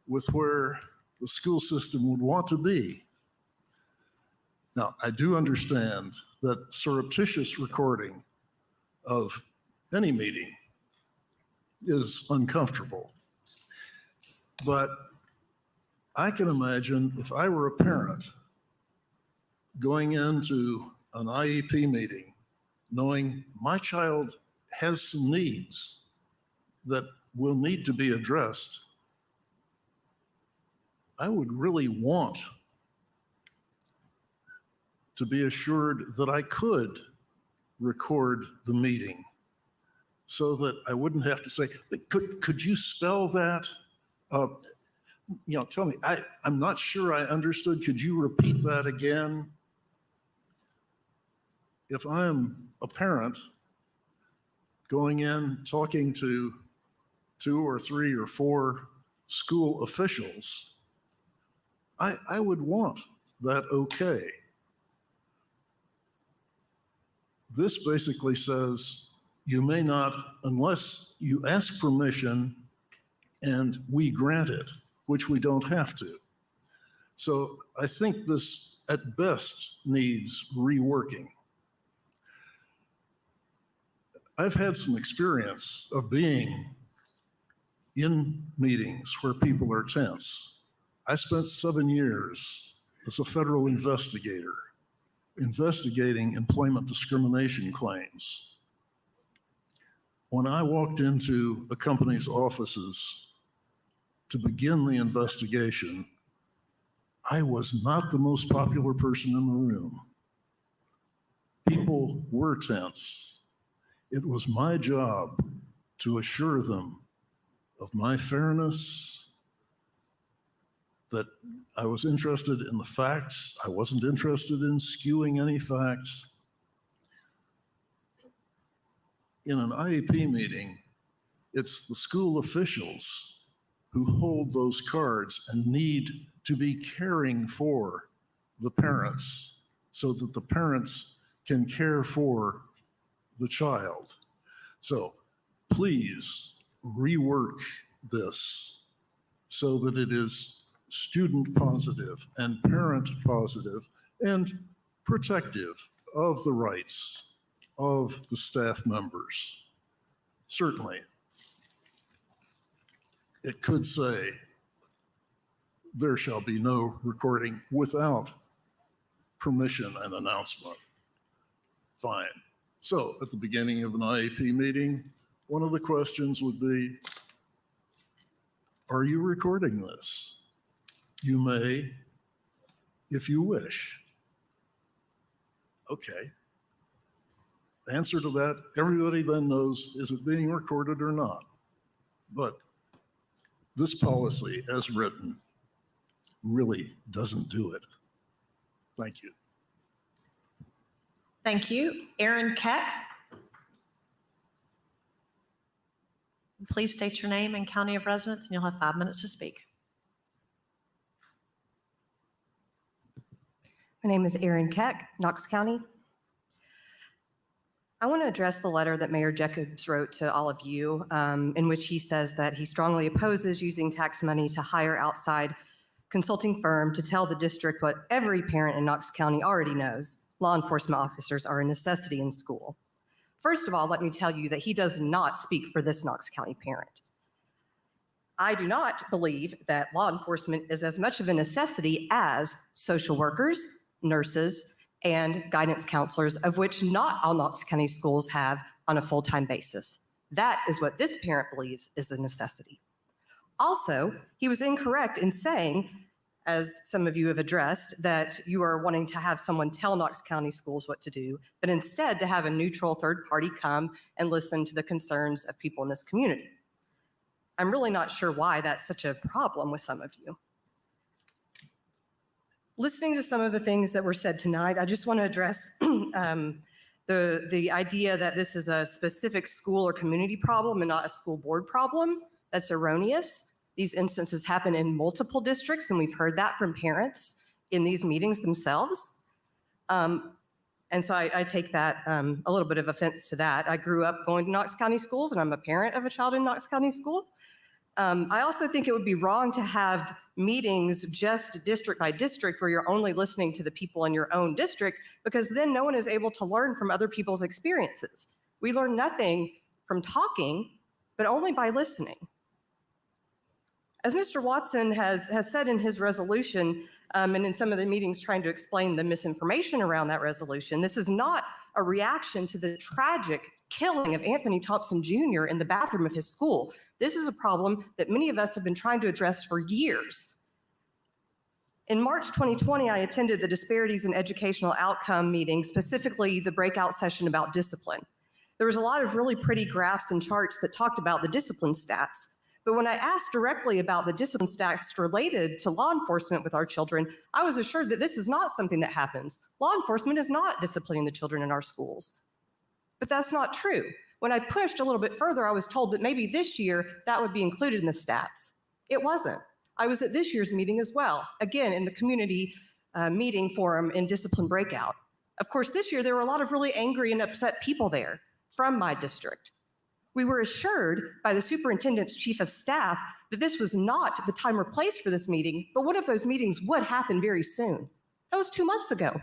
with where the school system would want to be. Now, I do understand that surreptitious recording of any meeting is uncomfortable. But I can imagine if I were a parent going into an IEP meeting, knowing my child has some needs that will need to be addressed, I would really want to be assured that I could record the meeting so that I wouldn't have to say, could you spell that? Tell me, I'm not sure I understood. Could you repeat that again? If I'm a parent going in, talking to 2 or 3 or 4 school officials, I would want that okay. This basically says you may not, unless you ask permission and we grant it, which we don't have to. So I think this at best needs reworking. I've had some experience of being in meetings where people are tense. I spent 7 years as a federal investigator investigating employment discrimination claims. When I walked into a company's offices to begin the investigation, I was not the most popular person in the room. People were tense. It was my job to assure them of my fairness, that I was interested in the facts. I wasn't interested in skewing any facts. In an IEP meeting, it's the school officials who hold those cards and need to be caring for the parents so that the parents can care for the child. So please rework this so that it is student positive and parent positive and protective of the rights of the staff members. Certainly, it could say there shall be no recording without permission and announcement. Fine. So at the beginning of an IEP meeting, one of the questions would be, are you recording this? You may, if you wish. Okay. The answer to that, everybody then knows, is it being recorded or not? But this policy, as written, really doesn't do it. Thank you. Thank you. Aaron Keck. Please state your name and county of residence, and you'll have 5 minutes to speak. My name is Erin Keck, Knox County. I want to address the letter that Mayor Jacobs wrote to all of you, in which he says that he strongly opposes using tax money to hire outside consulting firm to tell the district what every parent in Knox County already knows: law enforcement officers are a necessity in school. First of all, let me tell you that he does not speak for this Knox County parent. I do not believe that law enforcement is as much of a necessity as social workers, nurses, and guidance counselors, of which not all Knox County schools have on a full-time basis. That is what this parent believes is a necessity. Also, he was incorrect in saying, as some of you have addressed, that you are wanting to have someone tell Knox County schools what to do, but instead to have a neutral third party come and listen to the concerns of people in this community. I'm really not sure why that's such a problem with some of you. Listening to some of the things that were said tonight, I just want to address the idea that this is a specific school or community problem and not a school board problem. That's erroneous. These instances happen in multiple districts, and we've heard that from parents in these meetings themselves. And so I take that a little bit of offense to that. I grew up going to Knox County schools, and I'm a parent of a child in Knox County school. I also think it would be wrong to have meetings just district by district where you're only listening to the people in your own district, because then no one is able to learn from other people's experiences. We learn nothing from talking, but only by listening. As Mr. Watson has said in his resolution, and in some of the meetings trying to explain the misinformation around that resolution, this is not a reaction to the tragic killing of Anthony Thompson Jr. in the bathroom of his school. This is a problem that many of us have been trying to address for years. In March 2020, I attended the Disparities in Educational Outcome meeting, specifically the breakout session about discipline. There was a lot of really pretty graphs and charts that talked about the discipline stats. But when I asked directly about the discipline stats related to law enforcement with our children, I was assured that this is not something that happens. Law enforcement is not disciplining the children in our schools. But that's not true. When I pushed a little bit further, I was told that maybe this year that would be included in the stats. It wasn't. I was at this year's meeting as well, again, in the community meeting forum in discipline breakout. Of course, this year there were a lot of really angry and upset people there from my district. We were assured by the superintendent's chief of staff that this was not the time or place for this meeting, but one of those meetings would happen very soon. That was 2 months ago.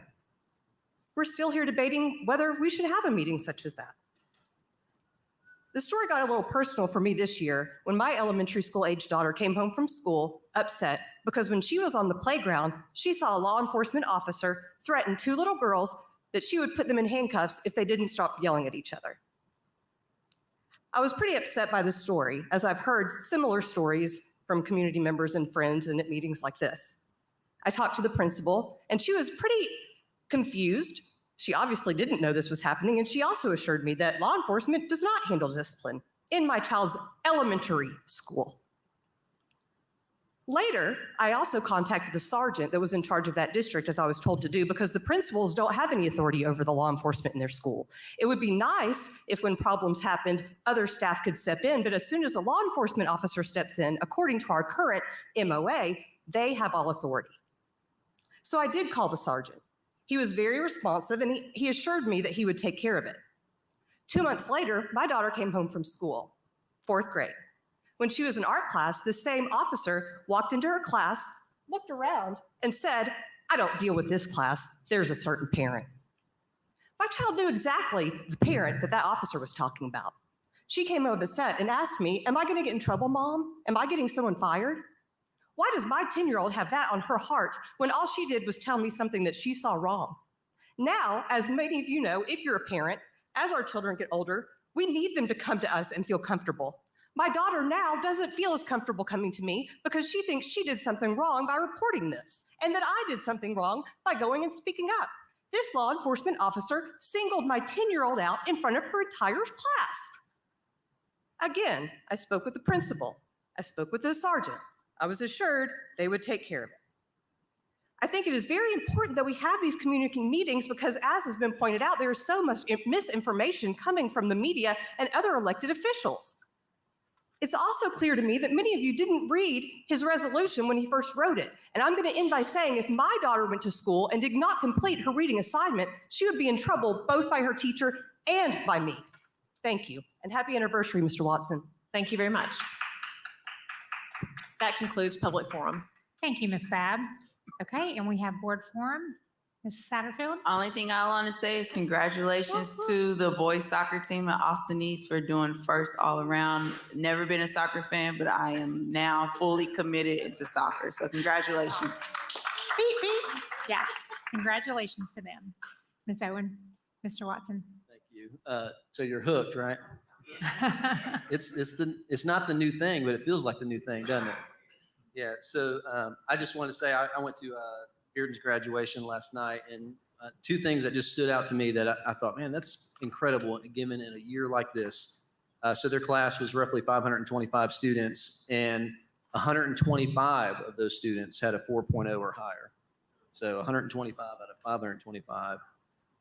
We're still here debating whether we should have a meeting such as that. The story got a little personal for me this year when my elementary school age daughter came home from school upset because when she was on the playground, she saw a law enforcement officer threaten 2 little girls that she would put them in handcuffs if they didn't stop yelling at each other. I was pretty upset by this story, as I've heard similar stories from community members and friends and at meetings like this. I talked to the principal, and she was pretty confused. She obviously didn't know this was happening, and she also assured me that law enforcement does not handle discipline in my child's elementary school. Later, I also contacted the sergeant that was in charge of that district, as I was told to do, because the principals don't have any authority over the law enforcement in their school. It would be nice if when problems happened, other staff could step in, but as soon as a law enforcement officer steps in, according to our current MOA, they have all authority. So I did call the sergeant. He was very responsive, and he assured me that he would take care of it. 2 months later, my daughter came home from school, 4th grade. When she was in art class, the same officer walked into her class, looked around, and said, "I don't deal with this class. There's a certain parent." My child knew exactly the parent that officer was talking about. She came home upset and asked me, "Am I going to get in trouble, Mom? Am I getting someone fired?" Why does my 10-year-old have that on her heart when all she did was tell me something that she saw wrong? Now, as many of you know, if you're a parent, as our children get older, we need them to come to us and feel comfortable. My daughter now doesn't feel as comfortable coming to me because she thinks she did something wrong by reporting this, and that I did something wrong by going and speaking up. This law enforcement officer singled my 10-year-old out in front of her entire class. Again, I spoke with the principal. I spoke with the sergeant. I was assured they would take care of it. I think it is very important that we have these community meetings because, as has been pointed out, there is so much misinformation coming from the media and other elected officials. It's also clear to me that many of you didn't read his resolution when he first wrote it. And I'm going to end by saying if my daughter went to school and did not complete her reading assignment, she would be in trouble both by her teacher and by me. Thank you. And happy anniversary, Mr. Watson. Thank you very much. That concludes public forum. Thank you, Ms. Babb. Okay, and we have board forum. Ms. Satterfield? Only thing I want to say is congratulations to the boys soccer team at Austin East for doing first all around. Never been a soccer fan, but I am now fully committed into soccer. So congratulations. Beep, beep. Yes, congratulations to them. Ms. Owen, Mr. Watson. Thank you. So you're hooked, right? It's not the new thing, but it feels like the new thing, doesn't it? Yeah. So I just want to say I went to Bearden's graduation last night, and two things that just stood out to me that I thought, man, that's incredible given in a year like this. So their class was roughly 525 students, and 125 of those students had a 4.0 or higher. So 125 out of 525.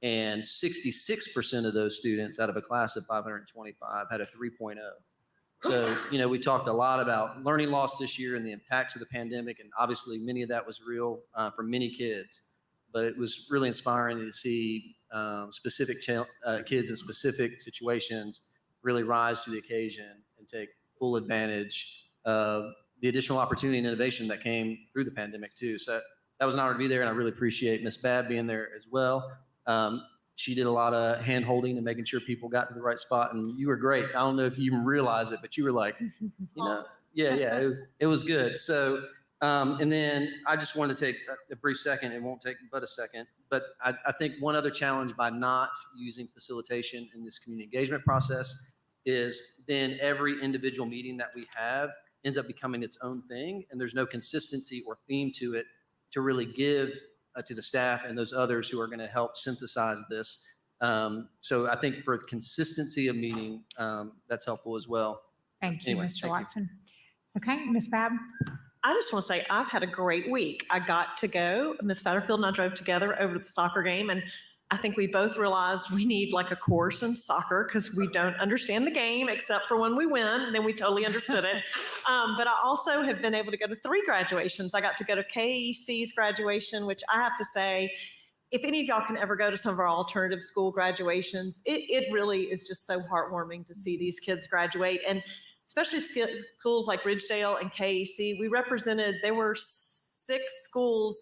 And 66% of those students out of a class of 525 had a 3.0. So, we talked a lot about learning loss this year and the impacts of the pandemic. And obviously many of that was real for many kids, but it was really inspiring to see specific kids in specific situations really rise to the occasion and take full advantage of the additional opportunity and innovation that came through the pandemic too. So that was an honor to be there. And I really appreciate Ms. Babb being there as well. She did a lot of hand holding and making sure people got to the right spot. And you were great. I don't know if you even realize it, but you were like, yeah, it was good. So, and then I just wanted to take a brief second. It won't take but a second, but I think one other challenge by not using facilitation in this community engagement process is then every individual meeting that we have ends up becoming its own thing. And there's no consistency or theme to it to really give to the staff and those others who are going to help synthesize this. So I think for consistency of meeting, that's helpful as well. Thank you, Anyway, Mr. thank you. Watson. Okay, Ms. Babb? I just want to say I've had a great week. I got to go, Ms. Satterfield and I drove together over to the soccer game, and I think we both realized we need like a course in soccer because we don't understand the game except for when we win, and then we totally understood it. But I also have been able to go to 3 graduations. I got to go to KEC's graduation, which I have to say, if any of y'all can ever go to some of our alternative school graduations, it really is just so heartwarming to see these kids graduate. And especially schools like Ridgedale and KEC, we represented, there were 6 school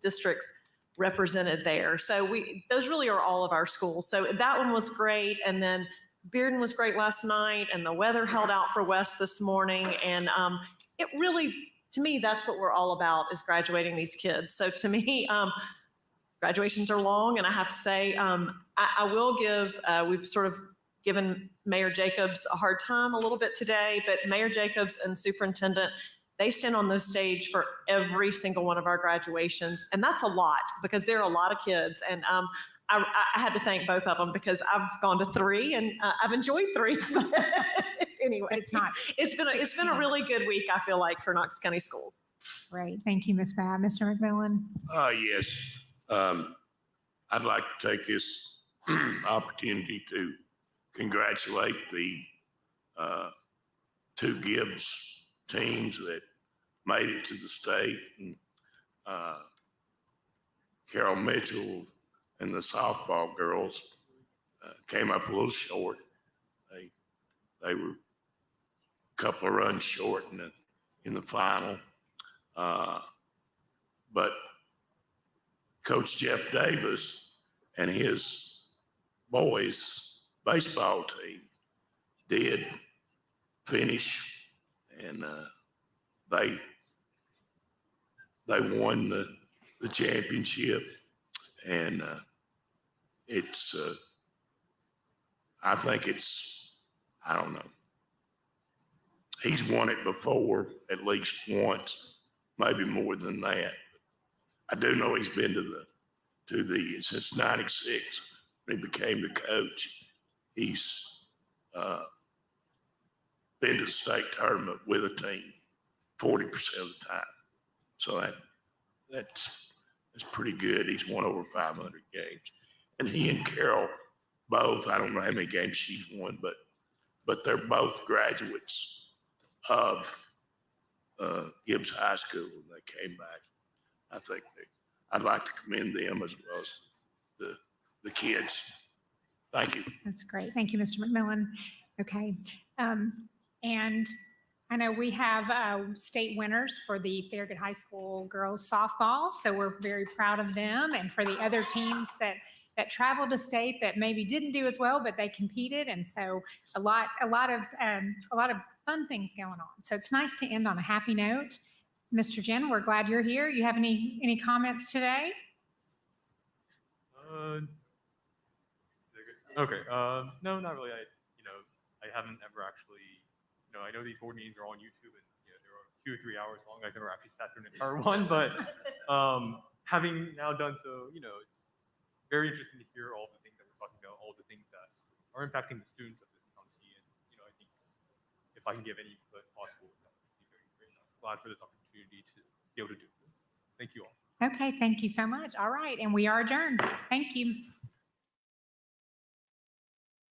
districts represented there. So those really are all of our schools. So that one was great. And then Bearden was great last night, and the weather held out for West this morning. And it really, to me, that's what we're all about, is graduating these kids. So to me, graduations are long, and I have to say, I will give, we've sort of given Mayor Jacobs a hard time a little bit today, but Mayor Jacobs and Superintendent, they stand on the stage for every single one of our graduations. And that's a lot because there are a lot of kids. And I had to thank both of them because I've gone to 3 and I've enjoyed 3. Anyway, it's been a really good week, I feel like, for Knox County Schools. Great. Thank you, Ms. Babb. Mr. McMillan? Yes. I'd like to take this opportunity to congratulate the 2 Gibbs teams that made it to the state. And Carol Mitchell and the softball girls came up a little short. They were a couple of runs short in the final. But Coach Jeff Davis and his boys baseball team did finish, and they won the championship. And it's I think it's, I don't know, he's won it before at least once, maybe more than that. I do know he's been to the since '96 when he became the coach. He's been to the state tournament with a team 40% of the time. So that's pretty good. He's won over 500 games. And he and Carol both, I don't know how many games she's won, but but they're both graduates of Gibbs High School when they came back. I think I'd like to commend them as well as the kids. Thank you. That's great. Thank you, Mr. McMillan. Okay. And I know we have state winners for the Farragut High School girls softball, so we're very proud of them. And for the other teams that traveled to state that maybe didn't do as well, but they competed, and so a lot of fun things going on. So it's nice to end on a happy note. Mr. Jen, we're glad you're here. You have any comments today? Okay. No, not really. I haven't ever actually, I know these board meetings are on YouTube and, they're 2 or 3 hours long. I've never actually sat through an entire one, but having now done so, it's very interesting to hear all the things that we're talking about, all the things that are impacting the students of this county. And, I think if I can give any input possible, that would be very great. I'm glad for this opportunity to be able to do this. Thank you all. Okay, thank you so much. All right, and we are adjourned. Thank you.